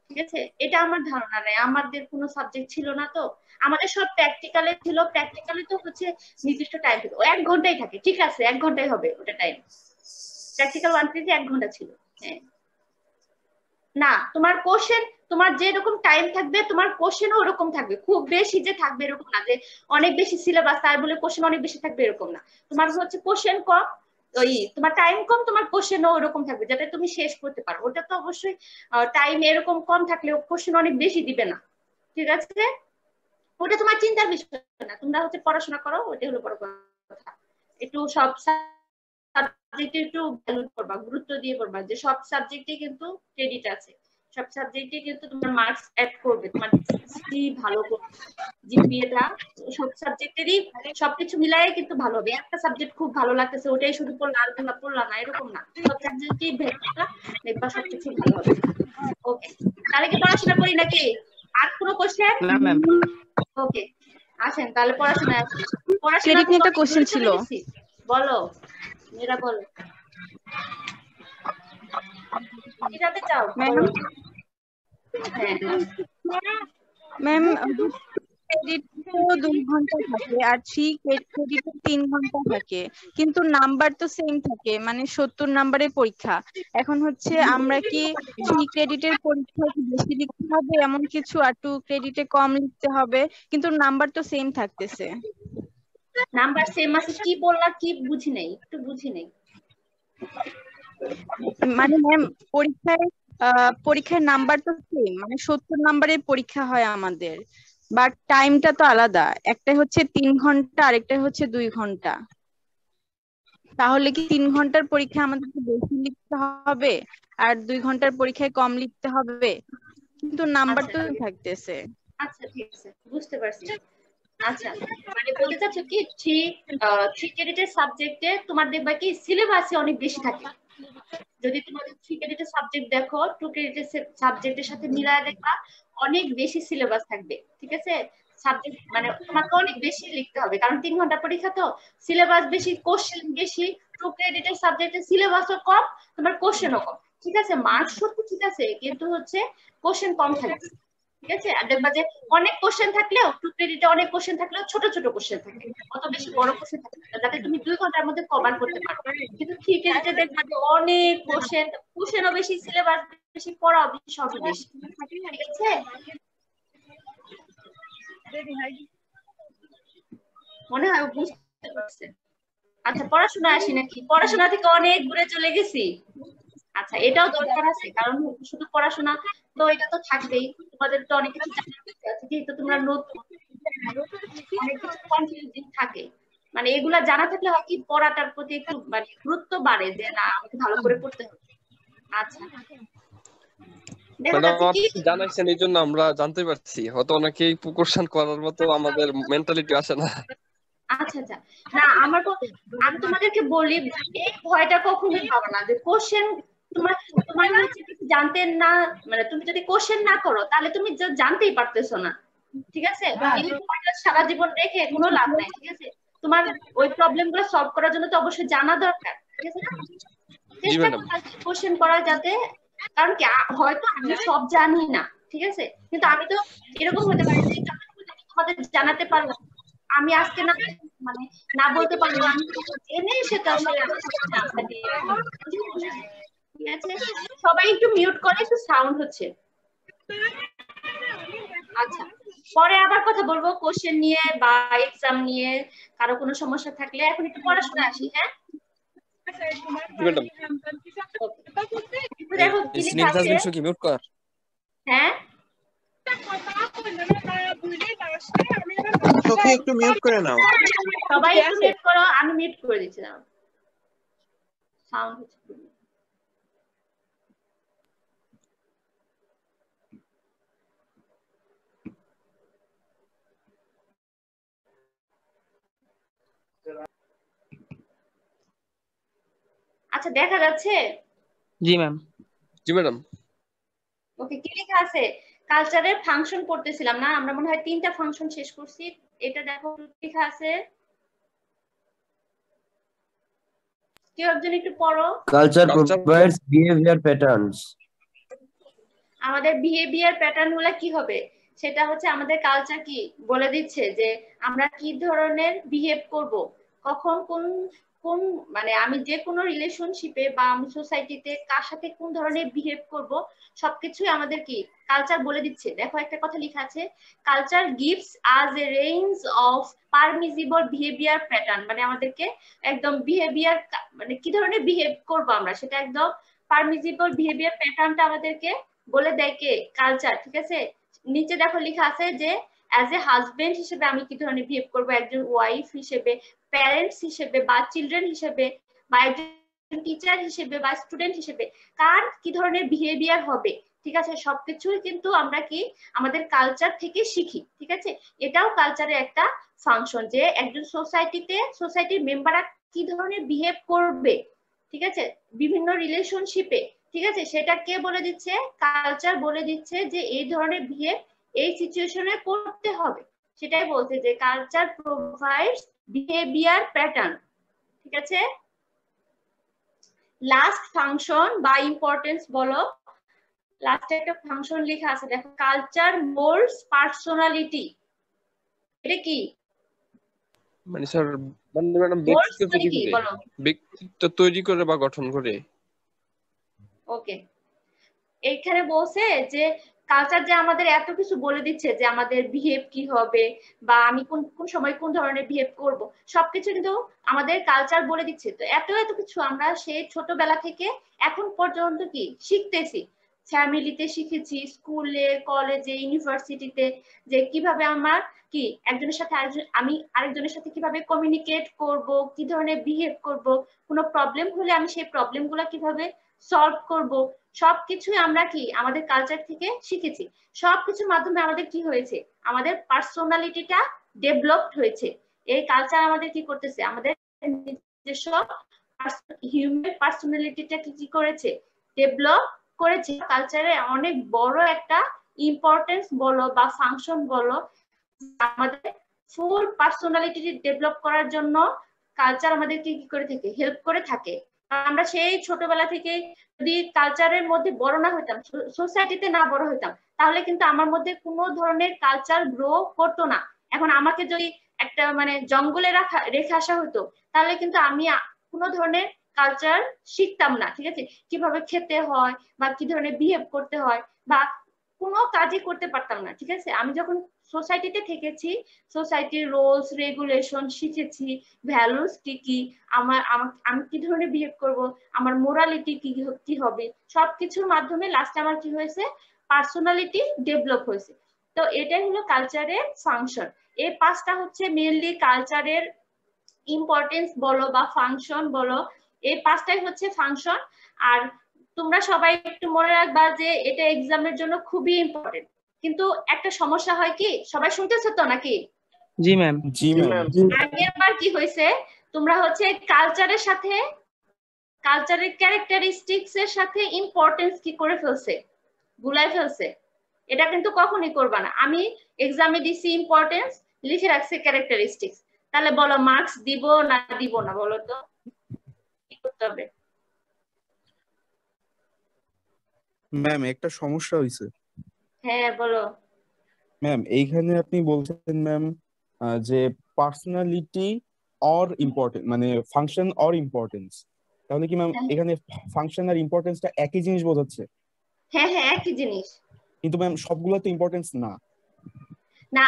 ঠিক আছে, এটা আমার ধারণা নেই, আমাদের কোনো সাবজেক্ট ছিল না তো, আমাদের সব প্র্যাকটিক্যালে ছিল। প্র্যাকটিক্যালে তো হচ্ছে নির্দিষ্ট টাইম ছিল, 1 ঘন্টাই থাকে। ঠিক আছে, 1 ঘন্টাই হবে ওটা টাইম। প্র্যাকটিক্যাল 1 ক্রেডিটে 1 ঘন্টা ছিল। হ্যাঁ, না তোমার কোশ্চেন তোমার যেরকম টাইম থাকবে তোমার কোশ্চেনও ওরকম থাকবে, খুব বেশি যে থাকবে এরকম না, যে অনেক বেশি সিলেবাস তাই বলে কোশ্চেন অনেক বেশি থাকবে এরকম না। তোমার হচ্ছে কোশ্চেন কম, ওই তোমার টাইম কম, তোমার কোশ্চেনও ওরকম থাকবে যেটা তুমি শেষ করতে পারো। ওটা তো অবশ্যই টাইম এরকম কম থাকলে কোশ্চেন অনেক বেশি দিবে না। ঠিক আছে, ওটা তোমার চিন্তার বিষয় না, তোমরা হচ্ছে পড়াশোনা করো, ওটাই হলো বড় কথা। একটু সব সাবজেক্টে একটু ভ্যালু করবা, গুরুত্ব দিয়ে করবা, যে সব সাবজেক্টে কিন্তু ক্রেডিট আছে, সব সাবজেক্টে কিন্তু তোমার মার্কস অ্যাড করবে, তোমার ভালো জিপিএটা সব সাবজেক্টেরই সবকিছু মিলাই কিন্তু ভালো হবে। একটা সাবজেক্ট খুব ভালো লাগতেছে ওটাই শুধু পড়লা আর পড়লা না, এরকম না, সব সাবজেক্টই ভ্যালুটা দেখবা সবকিছু ভালো হবে। ওকে, তাহলে কি পড়াশোনা করি নাকি? আর কোনো কোশ্চেন? না ম্যাম। ওকে, আসেন তাহলে পড়াশোনায় আসি। ক্রেডিট নিয়ে একটা কোশ্চেন ছিল, বলো মেয়েরা বলো, কি জানতে চাও? ম্যাম ক্রেডিট 2 ঘন্টা থাকে আর 3 ক্রেডিট 3 ঘন্টা থাকে, কিন্তু নাম্বার তো সেম থাকে, মানে 70 নাম্বারের পরীক্ষা। এখন হচ্ছে আমরা কি 3 ক্রেডিটের পরীক্ষা বেশি লিখতে হবে এমন কিছু, আর 2 ক্রেডিটে কম লিখতে হবে, কিন্তু নাম্বার তো সেম থাকতেছে। নাম্বার সেম আছে কি বললা? কি বুঝি নাই, একটু বুঝি নাই। মানে ম্যাম পরীক্ষায় নাম্বার তো সেম, মানে 70 নাম্বারের পরীক্ষা হয় আমাদের, বাট টাইমটা তো আলাদা, একটা হচ্ছে 3 ঘন্টা আরেকটা হচ্ছে 2 ঘন্টা। তাহলে কি 3 ঘন্টার পরীক্ষা আমাদেরকে বেশি লিখতে হবে আর 2 ঘন্টার পরীক্ষায় কম লিখতে হবে, কিন্তু নাম্বার তো থাকতেছে। আচ্ছা ঠিক আছে, বুঝতে পারছি। আচ্ছা, মানে বলতে চাচ্ছ কি 3 ক্রেডিটের সাবজেক্টে তোমার দেখবা কি সিলেবাসে অনেক বেশি থাকে। যদি তোমাদের 3 ক্রেডিটের সাবজেক্ট দেখো 2 ক্রেডিটের সাবজেক্টের সাথে মিলায় দেখবা অনেক বেশি সিলেবাস থাকবে। ঠিক আছে, সাবজেক্ট মানে তোমাকে অনেক বেশি লিখতে হবে, কারণ 3 ঘন্টা পরীক্ষা তো, সিলেবাস বেশি, কোশ্চেন বেশি। 2 ক্রেডিটের সাবজেক্টের সিলেবাসও কম, তোমার কোশ্চেনও কম। ঠিক আছে, মার্কস সত্যি ঠিক আছে, কিন্তু হচ্ছে কোশ্চেন কম থাকবে। ঠিক আছে? আর দেখবা যে অনেক কোশ্চেন থাকলেও 2 ক্রেডিটে অনেক কোশ্চেন থাকলেও ছোট ছোট কোশ্চেন থাকে, অত বেশি বড় কোশ্চেন থাকে না, যাতে তুমি 2 ঘন্টার মধ্যে কভার করতে পারো। কিন্তু 3 ক্রেডিটে দেখবা যে অনেক কোশ্চেনও বেশি, সিলেবাস বেশি, পড়াও বেশি, সবই বেশি। ঠিক আছে? মনে হয় বুঝতে পারছে। আচ্ছা, পড়াশোনা আসি নাকি? পড়াশোনা থেকে অনেক দূরে চলে গেছি। আচ্ছা, এটাও দরকার আছে, কারণ শুধু পড়াশোনা তো এটা তো থাকবেই, তোমাদের তো অনেক কিছু জানার আছে, যেহেতু তোমরা নতুন, অনেক কিছু কনফিউজিং থাকে, মানে এগুলা জানা থাকলে হয় কি পড়াটার প্রতি একটু মানে গুরুত্ব বাড়ে, যে না আমাকে ভালো করে পড়তে হবে। আচ্ছা, ম্যাডাম আপনি জানাইছেন এই জন্য আমরা জানতে পারছি, হয়তো অনেকেই কোশ্চেন করার মতো আমাদের মেন্টালিটি আসে না। আচ্ছা আচ্ছা, না আমার তো, আমি তোমাদেরকে বলি এই ভয়টা কখনোই পাবো না যে কোশ্চেন তোমার তোমার হচ্ছে কিছু জানতে না, মানে তুমি যদি কোশ্চেন না করো তাহলে তুমি জানতেই পারতেছো না। ঠিক আছে? এই ভয়টা সারা জীবন রেখে কোনো লাভ নাই। ঠিক আছে? তোমার ওই প্রবলেম গুলো সলভ করার জন্য তো অবশ্যই জানা দরকার। ঠিক আছে না? চেষ্টা করতে কোশ্চেন করা, যাতে, কারণ কি হয়তো আমি সব জানি না, ঠিক আছে, কিন্তু আমি তো এরকম হতে পারি যে তোমাদের জানাতে পারলাম, আমি আজকে না মানে না বলতে পারবো, আমি জেনে সেটা আসলে ঠিক আছে। সবাই একটু মিউট করে, একটু সাউন্ড হচ্ছে। আচ্ছা, পরে আবার কথা বলবো কোশ্চেন নিয়ে বা এক্সাম নিয়ে, কারো কোনো সমস্যা থাকলে। এখন একটু পড়াশোনা আসি। হ্যাঁ, দেখো কি লেখা আছে। হ্যাঁ, তোকে একটু মিউট করে নাও। সবাই একটু মিউট করো, আমি মিউট করে দিচ্ছি না, সাউন্ড হচ্ছে। আচ্ছা, দেখা যাচ্ছে? জি ম্যাম। জি ম্যাডাম। ওকে, কি লেখা আছে? কালচারের ফাংশন পড়তেছিলাম না আমরা, মনে হয় 3টা ফাংশন শেষ করছি। এটা দেখো লেখা আছে, কেউ একজন একটু পড়ো। Culture provides behaviour patterns. আমাদের বিহেভিয়ার প্যাটার্ন গুলা কি হবে সেটা হচ্ছে আমাদের কালচার কি বলে দিচ্ছে, যে আমরা কি ধরনের বিহেভ করব, কখন কোন কোন মানে আমি যে কোনো রিলেশনশিপে বা আমি সোসাইটিতে কার সাথে কোন ধরনের বিহেভ করব, সবকিছুই আমাদের কি কালচার বলে দিচ্ছে। দেখো একটা কথা লেখা আছে, কালচার গিভস আজ a range of permissible behaviour pattern, মানে আমাদেরকে একদম বিহেভিয়ার মানে কি ধরনের বিহেভ করব আমরা, সেটা একদম পারমিসিবল বিহেভিয়ার প্যাটার্নটা আমাদেরকে বলে দেয় কে? কালচার। ঠিক আছে? নিচে দেখো লেখা আছে যে অ্যাজ এ হাজবেন্ড হিসেবে আমি কি ধরনের বিহেভ করব, একজন ওয়াইফ হিসেবে, প্যারেন্টস হিসেবে বা চিলড্রেন হিসেবে, বা একজন টিচার হিসেবে বা স্টুডেন্ট হিসেবে কার কি ধরনের বিহেভিয়ার হবে। ঠিক আছে? সবকিছুই কিন্তু আমরা কি আমাদের কালচার থেকে শিখি। ঠিক আছে? এটাও কালচারের একটা ফাংশন, যে একজন সোসাইটির মেম্বাররা কি ধরনের বিহেভ করবে। ঠিক আছে? বিভিন্ন রিলেশনশিপে। ঠিক আছে? সেটা কে বলে দিচ্ছে? কালচার বলে দিচ্ছে যে এই ধরনের বিহেভ এই সিচুয়েশনে করতে হবে। সেটাই বলছে যে কালচার প্রোভাইডস বিহেভিয়ার প্যাটার্ন। ঠিক আছে? লাস্ট ফাংশন বা ইম্পর্টেন্স বলো, লাস্টে একটা ফাংশন লেখা আছে দেখো, কালচার মোল্ডস পার্সোনালিটি। এটা কি? মানে স্যার, মানে ম্যাডাম ব্যক্তিত্ব তৈরি করে বা গঠন করে। ওকে, এইখানে বলছে যে কালচার যে আমাদের এত কিছু বলে দিচ্ছে, যে আমাদের বিহেভ কি হবে বা আমি কোন কোন সময় কোন ধরনের বিহেভ করব, সবকিছু কিন্তু আমাদের কালচার বলে দিচ্ছে। তো এত এত কিছু আমরা সেই ছোটবেলা থেকে এখন পর্যন্ত কি শিখতেছি, ফ্যামিলিতে শিখেছি, স্কুলে, কলেজে, ইউনিভার্সিটিতে, যে কিভাবে আমার কি একজনের সাথে আমি আরেকজনের সাথে কিভাবে কমিউনিকেট করব, কি ধরনের বিহেভ করব, কোনো প্রবলেম হলে আমি সেই প্রবলেম গুলা কিভাবে সলভ করব, সবকিছুই আমরা কি আমাদের কালচার থেকে শিখেছি। সবকিছুর মাধ্যমে আমাদের কি হয়েছে, আমাদের পার্সোনালিটিটা ডেভেলপড হয়েছে। এই কালচার আমাদের কি করতেছে, আমাদের নিজস্ব হিউম্যান পার্সোনালিটিটা কি করেছে, ডেভেলপ করেছে। কালচারে অনেক বড় একটা ইম্পর্টেন্স বলো বা ফাংশন বলো, আমাদের ফুল পার্সোনালিটি ডেভেলপ করার জন্য কালচার আমাদেরকে কি করে থাকে, হেল্প করে থাকে। আমরা সেই ছোটবেলা থেকে যদি কালচারের মধ্যে বড় না হইতাম, সোসাইটিতে না বড় হইতাম, তাহলে কিন্তু আমার মধ্যে কোনো ধরনের কালচার গ্রো করতো না। এখন আমাকে যদি একটা মানে জঙ্গলে রেখে আসা হতো, তাহলে কিন্তু আমি কোনো ধরনের কালচার শিখতাম না, ঠিক আছে? কিভাবে খেতে হয় বা কি ধরনের বিহেভ করতে হয় বা কোনো কাজই করতে পারতাম না, ঠিক আছে? আমি যখন সোসাইটিতে থেকেছি, সোসাইটির রুলস রেগুলেশন শিখেছি, ভ্যালুস কি কি, আমি কি ধরনের বিহেভ করব, আমার মোরালিটি কি হবে, সবকিছুর মাধ্যমে লাস্টে আমার কি হয়েছে, পার্সোনালিটি ডেভেলপ হয়েছে। তো এটাই হলো কালচারের ফাংশন। এই পাঁচটা হচ্ছে মেইনলি কালচারের ইম্পর্টেন্স বলো বা ফাংশন বলো, এই পাঁচটাই হচ্ছে ফাংশন। আর তোমরা সবাই একটু মনে রাখবা যে এটা এক্সামের জন্য খুবই ইম্পর্টেন্ট। কিন্তু একটা সমস্যা হয় কি, সবাই শুনতেছো তো নাকি? জি ম্যাম। জি ম্যাম। আগেরবার কি হয়েছে, তোমরা হচ্ছে কালচারের সাথে কালচারের ক্যারেক্টারিস্টিক্স এর সাথে ইম্পর্টেন্স কি করে ফেলছে, ভুলাই ফেলছে। এটা কিন্তু কখনই করবা না। আমি এক্সামে দিছি ইম্পর্টেন্স, লিখে রাখছি ক্যারেক্টারিস্টিক্স, তাহলে বলো মার্কস দিব না দিব না, বলো তো কি করতে হবে? ম্যাম একটা সমস্যা হয়েছে। হ্যাঁ বলো। ম্যাম এইখানে আপনি বলছেন ম্যাম যে পার্সোনালিটি অর ইম্পর্টেন্ট, মানে ফাংশন অর ইম্পর্টেন্স, তাহলে কি ম্যাম এখানে ফাংশন আর ইম্পর্টেন্সটা একই জিনিস বোঝাচ্ছে? হ্যাঁ হ্যাঁ একই জিনিস। কিন্তু ম্যাম সবগুলো তো ইম্পর্টেন্স না। না,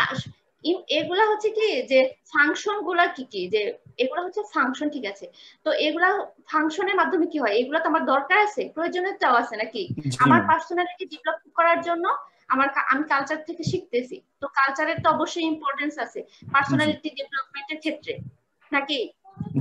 এগুলা হচ্ছে কি যে ফাংশন গুলা কি কি, যে এগুলা হচ্ছে ফাংশন, ঠিক আছে? তো এগুলা ফাংশনের মাধ্যমে কি হয়, এগুলা তো আমার দরকার আছে, প্রয়োজনীয়তাও আছে নাকি? আমার পার্সোনালিটি ডেভেলপ করার জন্য আমি কালচার থেকে শিখতেছি, তো কালচারের তো অবশ্যই ইম্পর্টেন্স আছে পার্সোনালিটি ডেভেলপমেন্টের ক্ষেত্রে, নাকি?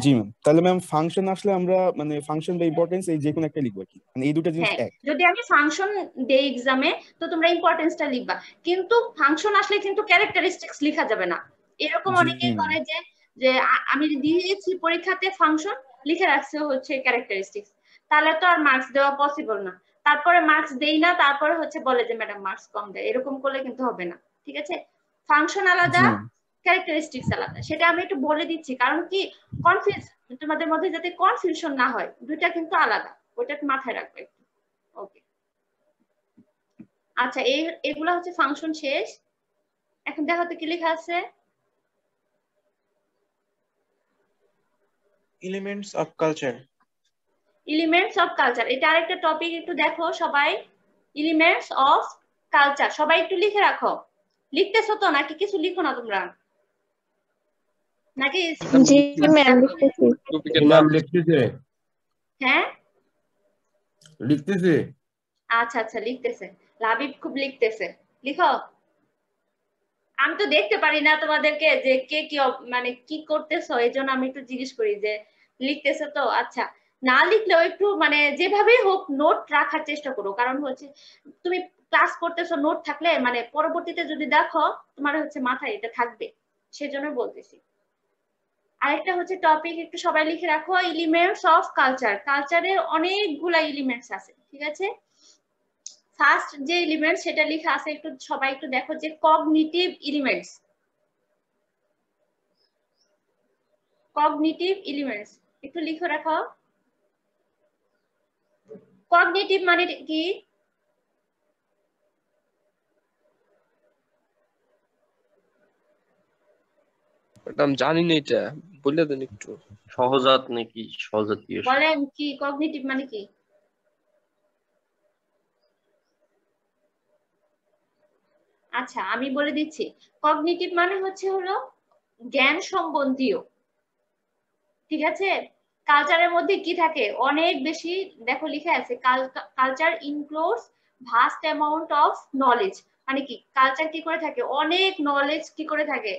জি ম্যাম। তাহলে ম্যাম ফাংশন আসলে আমরা মানে ফাংশন বা ইম্পর্টেন্স এই যে কোনো একটা লিখবো কি, মানে এই দুটো জিনিস এক? যদি আমি ফাংশন দেই এক্সামে, তো তোমরা ইম্পর্টেন্সটা লিখবা, কিন্তু ফাংশন আসলে কিন্তু ক্যারেক্টারিস্টিক্স লেখা যাবে না। এরকম অনেকে করে যে যে আমি দিয়েছি পরীক্ষাতে ফাংশন, লিখে রাখছে হচ্ছে ক্যারেক্টারিস্টিক্স, তাহলে তো আর মার্কস দেওয়া পসিবল না। তারপরে মার্কস দেই না, তারপরে হচ্ছে বলে যে ম্যাডাম মার্কস কম দেয়, এরকম করলে কিন্তু হবে না, ঠিক আছে? ফাংশন আলাদা, ক্যারেক্টারিস্টিক্স আলাদা, সেটা আমি একটু বলে দিচ্ছি, কারণ কি কনফিউজ, তোমাদের মধ্যে যাতে কনফিউশন না হয়, দুইটা কিন্তু আলাদা, ওটা মাথায় রাখবে। ওকে, আচ্ছা এগুলা হচ্ছে ফাংশন শেষ। এখন দেখো তো কি লেখা আছে, elements of culture. Elements of culture, এটা আরেকটা টপিক, একটু দেখো সবাই। এলিমেন্টস অফ কালচার সবাই একটু লিখে রাখো। লিখতেছো তো নাকি কিছু লিখো না তোমরা নাকি? জি ম্যাম লিখতেছি। ম্যাম লিখতেছে। হ্যাঁ লিখতেছে। আচ্ছা আচ্ছা লিখতেছে, লাবিব খুব লিখতেছে, লিখো। আমি তো দেখতে পারি না তোমাদেরকে যে কে কি মানে কি করতেছো, এই জন্য আমি একটু জিজ্ঞেস করি যে লিখতেছে তো। আচ্ছা, না লিখলেও একটু মানে যেভাবেই হোক নোট রাখার চেষ্টা করো, কারণ হচ্ছে তুমি ক্লাস করতেছো, নোট থাকলে মানে পরবর্তীতে যদি দেখো তোমার হচ্ছে মাথায় এটা থাকবে, সেজন্য বলতেছি। আরেকটা হচ্ছে টপিক একটু সবাই লিখে রাখো, এলিমেন্টস অফ কালচার। কালচারের অনেকগুলা এলিমেন্টস আছে, ঠিক আছে? ফার্স্ট যে এলিমেন্ট সেটা লেখা আছে, একটু সবাই একটু দেখো, যে কগনিটিভ এলিমেন্টস। কগনিটিভ এলিমেন্টস একটু লিখে রাখো। কগনিটিভ মানে কি? ম্যাডাম জানি না, এটা বলে দেন একটু। সহজাত নাকি সহজাতীয়? বলেন কি কগনিটিভ মানে কি? আচ্ছা আমি বলে দিচ্ছি, কগনিটিভ মানে হচ্ছে হলো জ্ঞান সম্বন্ধীয়, ঠিক আছে? কালচারের মধ্যে কি থাকে, অনেক বেশি, দেখো লিখা আছে culture includes vast amount of knowledge. মানে কি কালচার কি করে থাকে, অনেক নলেজ কি করে থাকে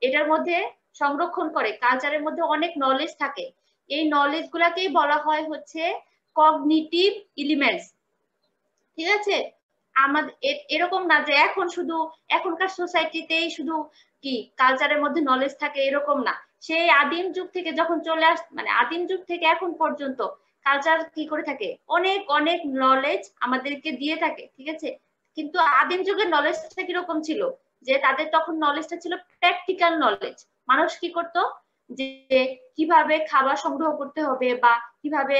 এটার মধ্যে সংরক্ষণ করে, কালচারের মধ্যে অনেক নলেজ থাকে। এই নলেজ গুলাকেই বলা হয় হচ্ছে কগনিটিভ এলিমেন্টস, ঠিক আছে? আমাদের এরকম না যে এখন শুধু এখনকার সোসাইটিতেই শুধু কি কালচারের মধ্যে নলেজ থাকে, এরকম না। সেই আদিম যুগ থেকে যখন চলে মানে আদিম যুগ থেকে এখন পর্যন্ত কালচার কি করে থাকে, অনেক অনেক নলেজ আমাদেরকে দিয়ে থাকে, ঠিক আছে? কিন্তু আদিম যুগের নলেজটা কিরকম ছিল, যে তাদের তখন নলেজটা ছিল প্র্যাকটিক্যাল নলেজ। মানুষ কি করতো, যে কিভাবে খাবার সংগ্রহ করতে হবে বা কিভাবে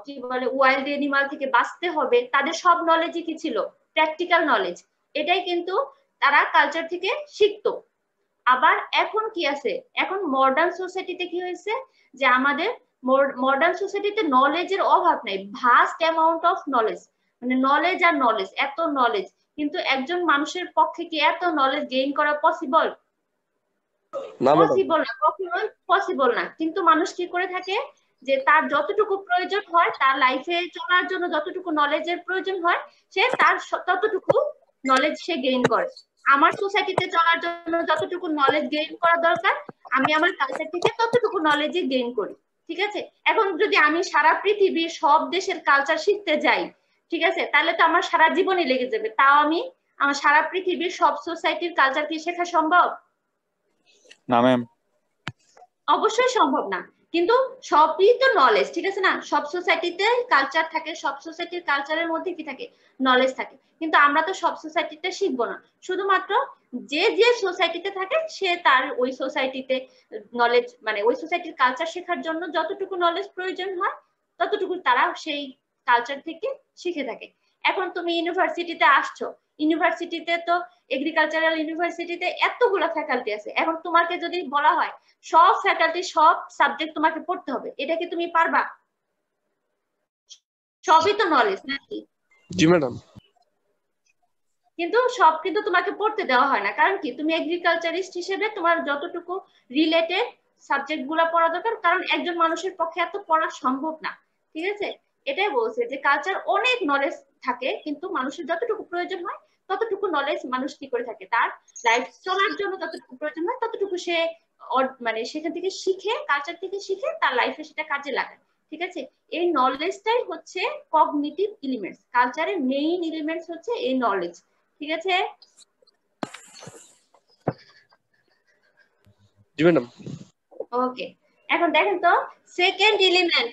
কি বলে ওয়াইল্ড এনিমাল থেকে বাঁচতে হবে, তাদের সব নলেজই কি ছিল? Practical knowledge. এটাই কিন্তু তারা কালচার থেকে শিখতো। আবার এখন কি আছে, এখন মডার্ন সোসাইটিতে কি হয়েছে যে আমাদের মডার্ন সোসাইটিতে নলেজের অভাব নাই, ভাস্ট অ্যামাউন্ট অফ নলেজ, মানে নলেজ আর নলেজ, এত নলেজ, কিন্তু একজন মানুষের পক্ষে কি এত নলেজ গেইন করা পসিবল? পসিবল না, কখনোই পসিবল না। কিন্তু মানুষ কি করে থাকে যে তার যতটুকু প্রয়োজন হয়, তার লাইফে চলার জন্য যতটুকু নলেজের প্রয়োজন হয়, সে তার ততটুকু নলেজ সে গেইন করে। আমার সোসাইটিতে চলার জন্য যতটুকু নলেজ গেইন করা দরকার, আমি আমার কালচার থেকে ততটুকু নলেজই গেইন করি। ঠিক আছে, এখন যদি আমি সারা পৃথিবীর সব দেশের কালচার শিখতে যাই, ঠিক আছে, তাহলে তো আমার সারা জীবনই লেগে যাবে। তাও আমি আমার সারা পৃথিবীর সব সোসাইটির কালচার কি শেখা সম্ভব? না ম্যাম, অবশ্যই সম্ভব না। কিন্তু সবই তো নলেজ, ঠিক আছে না? সব সোসাইটিতে কালচার থাকে, সব সোসাইটির কালচারের মধ্যে কি থাকে? নলেজ থাকে। কিন্তু আমরা তো সব সোসাইটিতে শিখবো না, শুধুমাত্র যে যে সোসাইটিতে থাকে সে তার ওই সোসাইটিতে নলেজ, মানে ওই সোসাইটির কালচার শেখার জন্য যতটুকু নলেজ প্রয়োজন হয় ততটুকু তারা সেই কালচার থেকে শিখে থাকে। এখন তুমি ইউনিভার্সিটিতে আসছো, ইউনিভার্সিটিতে তো এগ্রিকালচারাল ইউনিভার্সিটিতে এতগুলো ফ্যাকাল্টি আছে। এখন তোমাকে যদি বলা হয় সব ফ্যাকাল্টি সব সাবজেক্ট তোমাকে পড়তে হবে, এটা কি তুমি পারবা? সবই তো নলেজ নাকি? জি ম্যাডাম। কিন্তু সব কিন্তু তোমাকে পড়তে দেওয়া হয় না, কারণ কি? তুমি এগ্রিকালচারিস্ট হিসেবে তোমার যতটুকু রিলেটেড সাবজেক্ট গুলা পড়া দরকার, কারণ একজন মানুষের পক্ষে এত পড়া সম্ভব না। ঠিক আছে, এটাই বলছে যে কালচার অনেক নলেজ থাকে, কিন্তু মানুষের যতটুকু প্রয়োজন হয় ততটুকু নলেজ মানুষ কি করে থাকে, তার লাইফ চলার জন্য যতটুকু প্রয়োজন হয় ততটুকু সে মানে সেখান থেকে শিখে, কালচার থেকে শিখে তার লাইফে সেটা কাজে লাগায়। ঠিক আছে, এই নলেজটাই হচ্ছে কগনিটিভ এলিমেন্টস। কালচারের মেইন এলিমেন্টস হচ্ছে এই নলেজ। ঠিক আছে? জি ম্যাডাম। ওকে, এখন দেখেন তো সেকেন্ড এলিমেন্ট,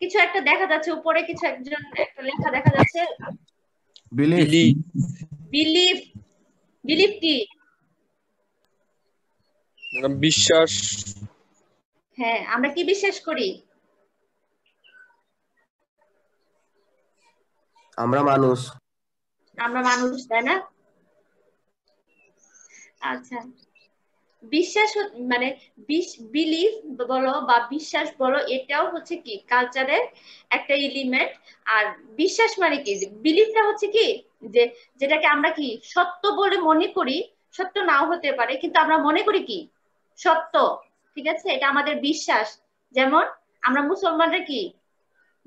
কিছু একটা দেখা যাচ্ছে উপরে, কিছু একজন একটা লেখা দেখা যাচ্ছে, বিলিভ। বিলিভ, বিলিভ কি? ম্যাডাম বিশ্বাস। হ্যাঁ, আমরা কি বিশ্বাস করি? আমরা মানুষ। আমরা মানুষ, তাই না? আচ্ছা, বিশ্বাস মানে বিলিভ বলো বা বিশ্বাস বলো, এটাও হচ্ছে কি কালচারের একটা এলিমেন্ট। আর বিশ্বাস মানে কি? বিলিভটা হচ্ছে কি যে যেটাকে আমরা কি সত্য বলে মনে করি, সত্য নাও হতে পারে, কিন্তু আমরা মনে করি কি সত্য। ঠিক আছে, এটা আমাদের বিশ্বাস। যেমন আমরা মুসলমানরা কি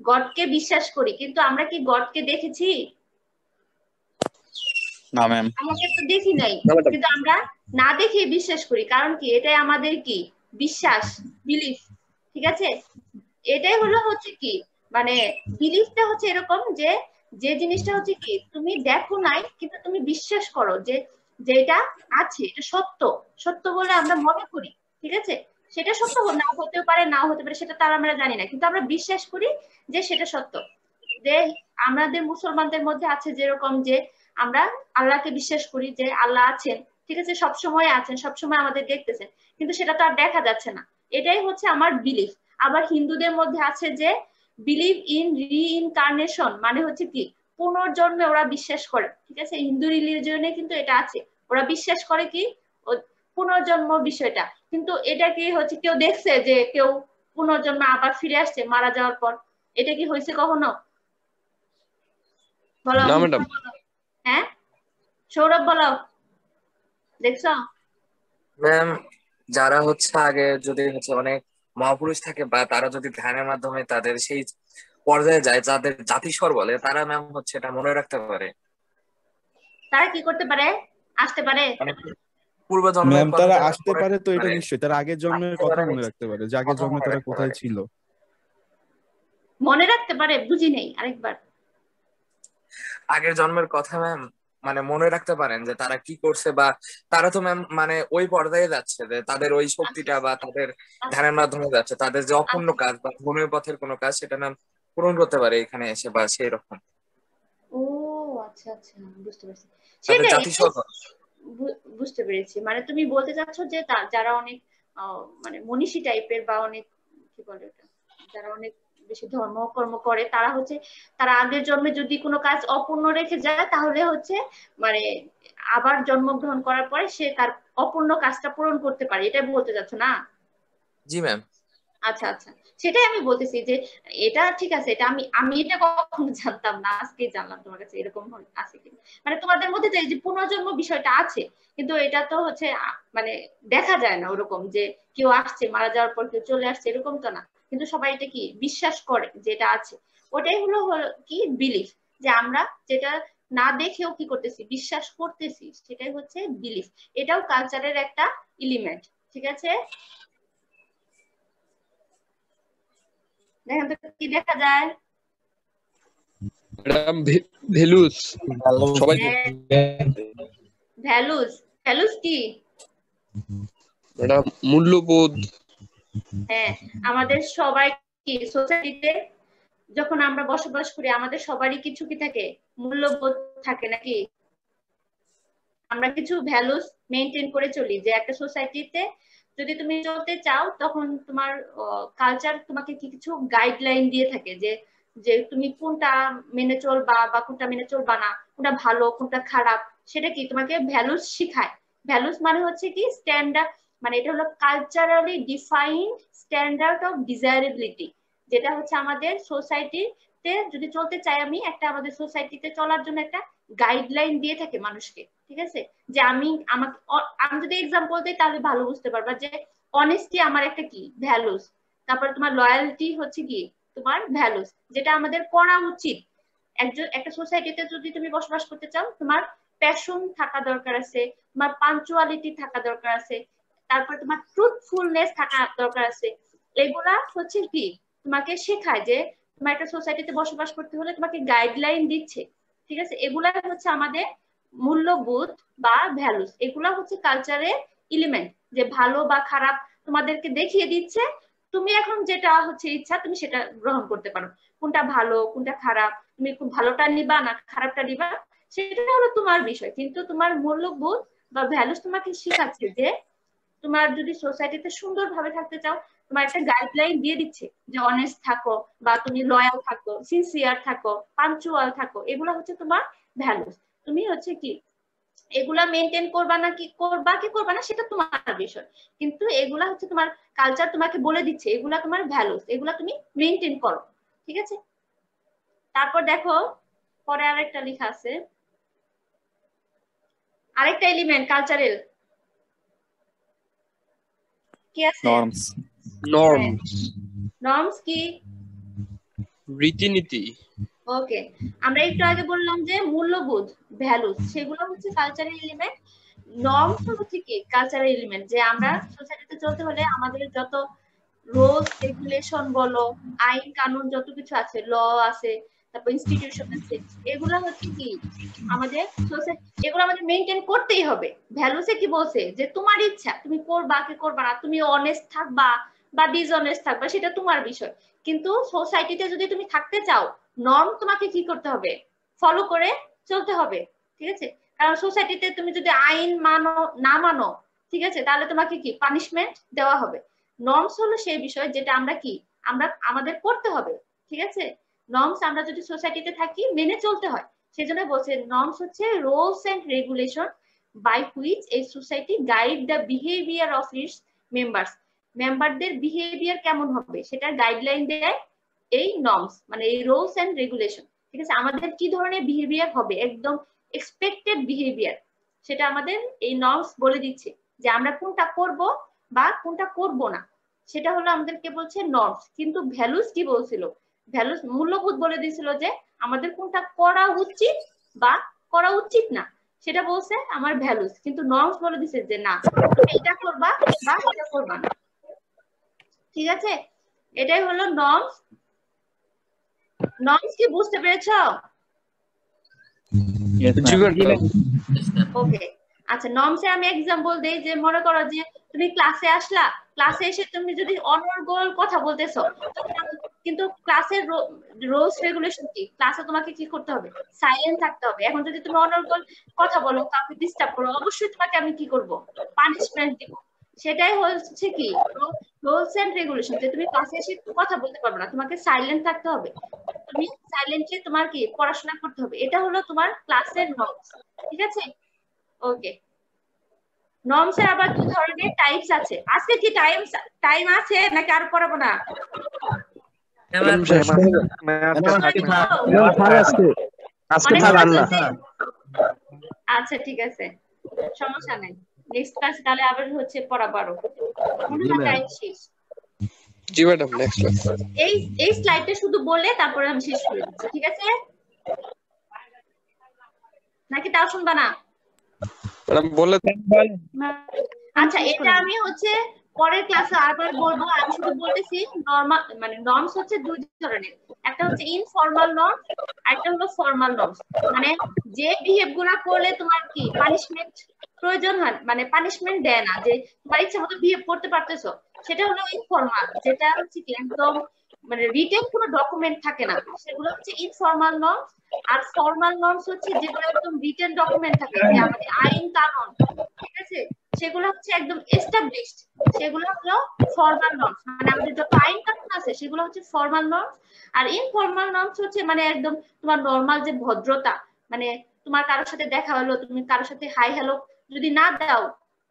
গডকে বিশ্বাস করি, কিন্তু আমরা কি গডকে দেখেছি? না ম্যাম, আমাকে তো দেখি নাই, কিন্তু আমরা না দেখে বিশ্বাস করি, কারণ কি এটাই আমাদের কি বিশ্বাস, বিলিফ। ঠিক আছে, এটাই হলো হচ্ছে কি মানে বিলিফটা হচ্ছে এরকম যে যে জিনিসটা হচ্ছে কি তুমি দেখো নাই কিন্তু তুমি বিশ্বাস করো যে যেটা আছে এটা সত্য, সত্য বলে আমরা মনে করি। ঠিক আছে, সেটা সত্য না হতেও পারে, নাও হতে পারে, সেটা তার আমরা জানি না, কিন্তু আমরা বিশ্বাস করি যে সেটা সত্য। যে আমাদের মুসলমানদের মধ্যে আছে যেরকম যে আমরা আল্লাহকে বিশ্বাস করি যে আল্লাহ আছেন, ঠিক আছে, সবসময় আছেন, সবসময় আমাদের দেখতেছেন, কিন্তু সেটা তো আর দেখা যাচ্ছে না। এটাই হচ্ছে আমার বিলিফ। আবার হিন্দুদের মধ্যে আছে যে বিলিভ ইন রিইনকার্নেশন, মানে হচ্ছে কি পুনর্জন্মে ওরা বিশ্বাস করে। ঠিক আছে, হিন্দু রিলিজিয়নে কিন্তু এটা আছে, ওরা বিশ্বাস করে কি পুনর্জন্ম বিষয়টা। কিন্তু এটা কি হচ্ছে কেউ দেখছে যে কেউ পুনর্জন্মে আবার ফিরে আসছে মারা যাওয়ার পর? এটা কি হয়েছে কখনো? বলো। না ম্যাডাম। হ্যাঁ, সৌরভ বলো, দেখছো? ম্যাম, যারা হচ্ছে আগে যদি হচ্ছে অনেক মহাপুরুষ থাকে বা তারা যদি ধ্যানের মাধ্যমে তাদের সেই পর্যায়ে যায় যাদের জাতিস্বর বলে, তারা ম্যাম হচ্ছে এটা মনে রাখতে পারে। তারা কি করতে পারে? আসতে পারে? ম্যাম তারা আসতে পারে তো এটা নিশ্চয়ই, তারা আগের জন্মের কথা মনে রাখতে পারে, যে আগের জন্মে তারা কোথায় ছিল মনে রাখতে পারে। বুঝি নেই, আরেকবার। আগের জন্মের কথা ম্যাম মানে মনে রাখতে পারেন যে তারা কি করছে, বা তারা তো ম্যাম মানে ওই পর্যায়ে যাচ্ছে যে তাদের ওই শক্তিটা বা তাদের ধ্যানের মাধ্যমে যাচ্ছে, তাদের যে অপূর্ণ কাজ বা ধর্মীয় পথের কোনো কাজ সেটা ম্যাম পূরণ করতে পারে এখানে এসে, বা সেই রকম। ও আচ্ছা আচ্ছা, বুঝতে পারছি। সেটাই, বুঝতে পেরেছি। মানে তুমি বলতে চাচ্ছ যে যারা অনেক মানে মনীষী টাইপের বা অনেক কি বলে ওটা, যারা অনেক বেশি ধর্মকর্ম করে, তারা হচ্ছে তারা আগের জন্মে যদি কোনো কাজ অপূর্ণ রেখে যায় তাহলে হচ্ছে মানে আবার জন্মগ্রহণ করার পরে সে তার অপূর্ণ কাজটা পূরণ করতে পারে, এটাই বলতে চাচ্ছ না? জি ম্যাম। আচ্ছা আচ্ছা, সেটাই আমি বলতেছি যে এটা ঠিক আছে, এটা আমি এটা কখনো জানতাম না, আজকে জানলাম তোমার কাছে এরকম আছে কি। মানে তোমাদের মধ্যে যে পুনর্জন্ম বিষয়টা আছে, কিন্তু এটা তো হচ্ছে মানে দেখা যায় না ওরকম যে কেউ আসছে মারা যাওয়ার পর কেউ চলে আসছে, এরকম তো না। কিন্তু সবাই এটা কি বিশ্বাস করে যে এটা আছে, ওটাই হলো কি বিলিফ, যে আমরা যেটা না দেখেও কি করতেছি, বিশ্বাস করতেছি, সেটাই হচ্ছে বিলিফ। এটাও কালচারের একটা এলিমেন্ট, ঠিক আছে? দেখেন তো কি দেখা যায়। ম্যাডাম ভ্যালুস, সবাই ভ্যালুস, ভ্যালুস কি ম্যাডাম? মূল্যবোধ। হ্যাঁ, আমাদের সবাই কি সোসাইটিতে যখন আমরা বসবাস করি আমাদের সবারই কিছু কি থাকে, মূল্যবোধ থাকে নাকি? আমরা কিছু ভ্যালুস মেনটেন করে চলি, যে একটা সোসাইটিতে যদি তুমি চলতে চাও তখন তোমার কালচার তোমাকে কিছু গাইডলাইন দিয়ে থাকে, যে যে তুমি কোনটা মেনে চলবা বা কোনটা মেনে চলবা না, কোনটা ভালো কোনটা খারাপ, সেটা কি তোমাকে ভ্যালুস শিখায়। ভ্যালুস মানে হচ্ছে কি স্ট্যান্ডার্ড, মানে এটা হলো কালচারালি ডিফাইন্ড স্ট্যান্ডার্ড অফ ডিজায়ারেবিলিটি, যেটা হচ্ছে আমাদের সোসাইটিতে যদি চলতে চাই আমি, একটা আমাদের সোসাইটিতে চলার জন্য একটা গাইডলাইন দিয়ে থাকে মানুষকে, ঠিক আছে? যে আমি যদি এক্সাম্পল দিই তাহলে ভালো বুঝতে পারবা, যে অনেস্টি আমার একটা কি ভ্যালুস, তারপরে তোমার লয়ালটি হচ্ছে কি তোমার ভ্যালুস, যেটা আমাদের করা উচিত। একটা সোসাইটিতে যদি তুমি বসবাস করতে চাও, তোমার প্যাশন থাকা দরকার আছে, তোমার পাঞ্চুয়ালিটি থাকা দরকার আছে, তারপর তোমার ট্রুথফুলনেস থাকা দরকার আছে। এগুলা হচ্ছে কি তোমাকে শেখায়, যে তোমার একটা সোসাইটিতে বসবাস করতে হলে তোমাকে গাইডলাইন দিচ্ছে, ঠিক আছে? এগুলা হচ্ছে আমাদের মূল্যবোধ বা ভ্যালুস, এগুলা হচ্ছে কালচারের এলিমেন্ট, যে ভালো বা খারাপ তোমাদেরকে দেখিয়ে দিচ্ছে, তুমি এখন যেটা হচ্ছে ইচ্ছা তুমি সেটা গ্রহণ করতে পারো, কোনটা ভালো কোনটা খারাপ, তুমি খুব ভালোটা নিবা না খারাপটা নিবা, সেটা হলো তোমার বিষয়। কিন্তু তোমার মূল্যবোধ বা ভ্যালুস তোমাকে শিখাচ্ছে যে তোমার যদি সোসাইটিতে সুন্দরভাবে থাকতে চাও, তোমার একটা গাইডলাইন দিয়ে দিচ্ছে যে অনেস্ট থাকো, বা তুমি লয়াল থাকো, সিনসিয়ার থাকো, পাঞ্চুয়াল থাকো, এগুলো হচ্ছে তোমার ভ্যালুস। তুমি হচ্ছে কি এগুলা মেনটেন করবা না, কি করবা না সেটা তোমার বিষয়, কিন্তু এগুলা হচ্ছে তোমার কালচার তোমাকে বলে দিচ্ছে এগুলা তোমার ভ্যালুস, এগুলা তুমি মেনটেন করো, ঠিক আছে? তারপর দেখো পরে আরেকটা লেখা আছে, আরেকটা এলিমেন্ট কালচারাল কি আছে? নর্মস। নর্মস কি? রীতিনীতি। ওকে, আমরা একটু আগে বললাম যে মূল্যবোধ ভ্যালুস, সেগুলো হচ্ছে কালচারাল এলিমেন্ট। নর্মস হচ্ছে কি কালচারাল এলিমেন্ট, যে আমরা সোসাইটিতে চলতে হলে আমাদের যত রুলস রেগুলেশন বলো, আইন কানুন যত কিছু আছে, ল আছে, তারপর ইনস্টিটিউশন আছে, এগুলা হচ্ছে কি আমাদের এগুলো আমাদের মেনটেন করতেই হবে। ভ্যালুসে কি বলছে যে তোমার ইচ্ছা তুমি করবা কি করবা না, তুমি অনেস্ট থাকবা বা ডিসঅনেস্ট থাকবা সেটা তোমার বিষয়, কিন্তু সোসাইটিতে যদি তুমি থাকতে চাও নর্ম তোমাকে কি করতে হবে, ফলো করে চলতে হবে, ঠিক আছে? কারণ সোসাইটিতে তুমি যদি আইন না মানো, ঠিক আছে, তাহলে তোমাকে কি পানিশমেন্ট দেওয়া হবে। নর্মস হলো সেই বিষয় যেটা আমরা আমাদের করতে হবে, ঠিক আছে? নর্মস আমরা যদি সোসাইটিতে থাকি মেনে চলতে হয়, সেজন্য বলছে নর্মস হচ্ছে rules and regulation by which a society guide the behaviour of its members. মেম্বারদের বিহেভিয়ার কেমন হবে সেটার গাইডলাইন দেয় এই নর্মস, মানে এই রুলস এন্ড রেগুলেশন, ঠিক আছে? আমাদের কি ধরনের বিহেভিয়ার হবে, একদম এক্সপেক্টেড বিহেভিয়ার, সেটা আমাদের এই নর্মস বলে দিচ্ছে, যে আমরা কোনটা করব বা কোনটা করব না, সেটা হলো আমাদেরকে বলছে নর্মস। কিন্তু ভ্যালুস কি বলছিল? ভ্যালুস মূল্যবোধ বলে দিয়েছিল যে আমাদের কোনটা করা উচিত বা করা উচিত না, সেটা বলছে আমার ভ্যালুস। কিন্তু নর্মস বলে দিছে যে না, এটা করবা বা এটা করবা না, ঠিক আছে? এটাই হলো নর্মস। নর্মস কি বুঝতে পেরেছো? ওকে, আচ্ছা, নর্মসে আমি এক্সাম্পল দেই, যে মনে করো যে তুমি ক্লাসে আসলা, ক্লাসে এসে তুমি যদি অনর্গল কথা বলতেছো, কিন্তু ক্লাসের রুলস রেগুলেশন কি, ক্লাসে তোমাকে কি করতে হবে, সাইলেন্ট থাকতে হবে। এখন যদি তুমি অনর্গল কথা বলো, কাউকে ডিস্টার্ব করো, অবশ্যই তোমাকে আমি কি করব, পানিশমেন্ট দিব। সেটাই হচ্ছে কি রুলস এন্ড রেগুলেশন, যে তুমি ক্লাসে এসে কথা বলতে পারবে না, তোমাকে সাইলেন্ট থাকতে হবে, তুমি সাইলেন্টলি তোমার কি পড়াশোনা করতে হবে, এটা হলো তোমার ক্লাসের নর্মস। ঠিক আছে, ওকে। নর্মস এর আবার 2 ধরনের টাইপস আছে। আজকে কি টাইম আছে নাকি আর পড়াবো না? আচ্ছা ঠিক আছে, সমস্যা নাই, নেক্সট ক্লাস তাহলে আবার হচ্ছে পড়াবো আরো। টাইম শেষ। জি ম্যাডাম, নেক্সট ক্লাস। এই স্লাইডটা শুধু বলে তারপরে আমি শেষ করে দিচ্ছি, ঠিক আছে? নাকি তাও শুনবা না? ম্যাডাম বলে আচ্ছা, এটা আমি হচ্ছে পরের ক্লাসে আবার বলবো। আমি শুধু বলতেছি নরমাল মানে নর্মস হচ্ছে 2 ধরনের, একটা হচ্ছে ইনফর্মাল নর্মস, একটা হলো ফর্মাল নর্মস। মানে যে বিহেভ গুলা করলে তোমার কি পানিশমেন্ট প্রয়োজন হয়, মানে পানিশমেন্ট দেয় না, যে তোমার ইচ্ছা মতো বিহেভ করতে পারতেছো, সেটা হলো ইনফর্মাল। যেটা হচ্ছে কি একদম মানে রিটেন কোনো ডকুমেন্ট থাকে না, সেগুলো হচ্ছে ইনফর্মাল নর্মস। আর ফর্মাল নর্মস হচ্ছে যেগুলো একদম রিটেন ডকুমেন্ট থাকে, যে আমাদের আইন কানুন, ঠিক আছে, সেগুলো হচ্ছে একদম এস্টাবলিশড, সেগুলো হলো ফর্মাল নর্মস। মানে আমাদের যত আইন কানুন আছে সেগুলো হচ্ছে ফর্মাল নর্মস। আর ইনফর্মাল নর্মস হচ্ছে মানে একদম তোমার নর্মাল যে ভদ্রতা, মানে তোমার কারোর সাথে দেখা হলো, তুমি কারোর সাথে হাই হ্যালো যদি না দাও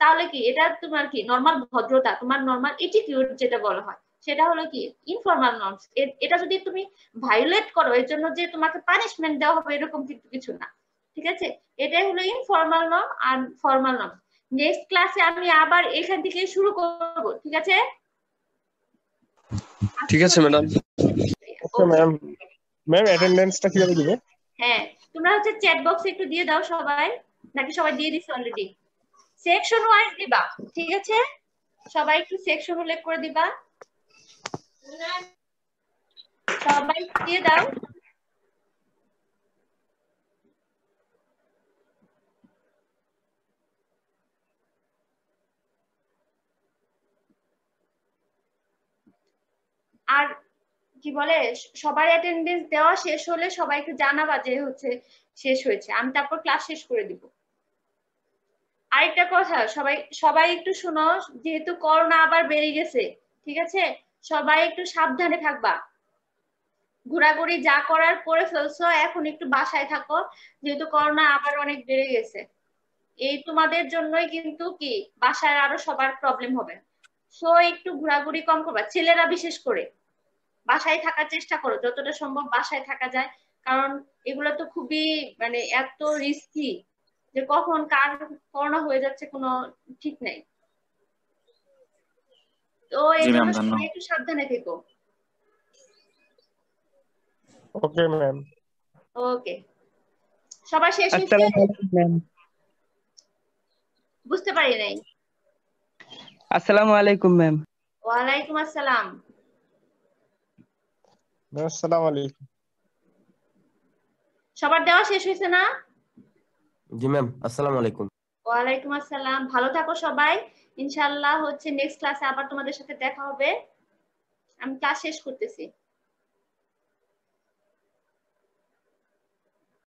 তাহলে কি এটা তোমার কি নর্মাল ভদ্রতা, তোমার নর্মাল এটিটিউড যেটা বলা হয়, সেটা হলো কি ইনফর্মাল নর্মস। এটা যদি তুমি ভায়োলেট করো এর জন্য যে তোমাকে পানিশমেন্ট দেওয়া হবে এরকম কিন্তু কিছু না, ঠিক আছে? এটাই হলো ইনফর্মাল নর্ম আর ফর্মাল নর্ম। নেক্সট ক্লাসে আমি আবার এখান থেকে শুরু করব, ঠিক আছে? ঠিক আছে ম্যাডাম। আচ্ছা ম্যাম, অ্যাটেন্ডেন্সটা কিভাবে দিব? হ্যাঁ, তোমরা হচ্ছে চ্যাট বক্সে একটু দিয়ে দাও সবাই, নাকি সবাই দিয়ে দিছে অলরেডি? সেকশন ওয়াইজ দিবা, ঠিক আছে? সবাই একটু সেকশন উল্লেখ করে দিবা, সবাই দিয়ে দাও। আর কি বলে, সবার অ্যাটেন্ডেন্স দেওয়া শেষ হলে সবাইকে জানাবা যে হচ্ছে শেষ হয়েছে, আমি তারপর ক্লাস শেষ করে দিব। আরেকটা কথা, সবাই একটু শোনো, যেহেতু করোনা আবার বেড়ে গেছে, ঠিক আছে, সবাই একটু সাবধানে থাকবা। ঘোরাঘুরি যা করার করে ফেলছো, এখন একটু বাসায় থাকো, যেহেতু করোনা আবার অনেক বেড়ে গেছে। এই তোমাদের জন্যই কিন্তু কি বাসায় আরো সবার প্রবলেম হবে। সো একটু ঘোরাঘুরি কম করবা, ছেলেরা বিশেষ করে বাসায় থাকার চেষ্টা করো, যতটা সম্ভব বাসায় থাকা যায়, কারণ এগুলো তো খুবই মানে এত রিস্কি যে কখন কার করোনা হয়ে যাচ্ছে কোনো ঠিক নাই। তো এই জন্য সবাই একটু সাবধানে থেকো। Okay ma'am. ওকে, সবার শেষ হয়েছে? বুঝতে পারি নাই। আসসালামু আলাইকুম ম্যাম। ওয়ালাইকুম আসসালাম। আসসালামু আলাইকুম। সবার দেওয়া শেষ হয়েছে না? জি ম্যাম, আসসালামু আলাইকুম। ওয়ালাইকুম আসসালাম। ভালো থাকো সবাই, ইনশাআল্লাহ হচ্ছে নেক্সট ক্লাসে আবার তোমাদের সাথে দেখা হবে। আমি ক্লাস শেষ করতেছি।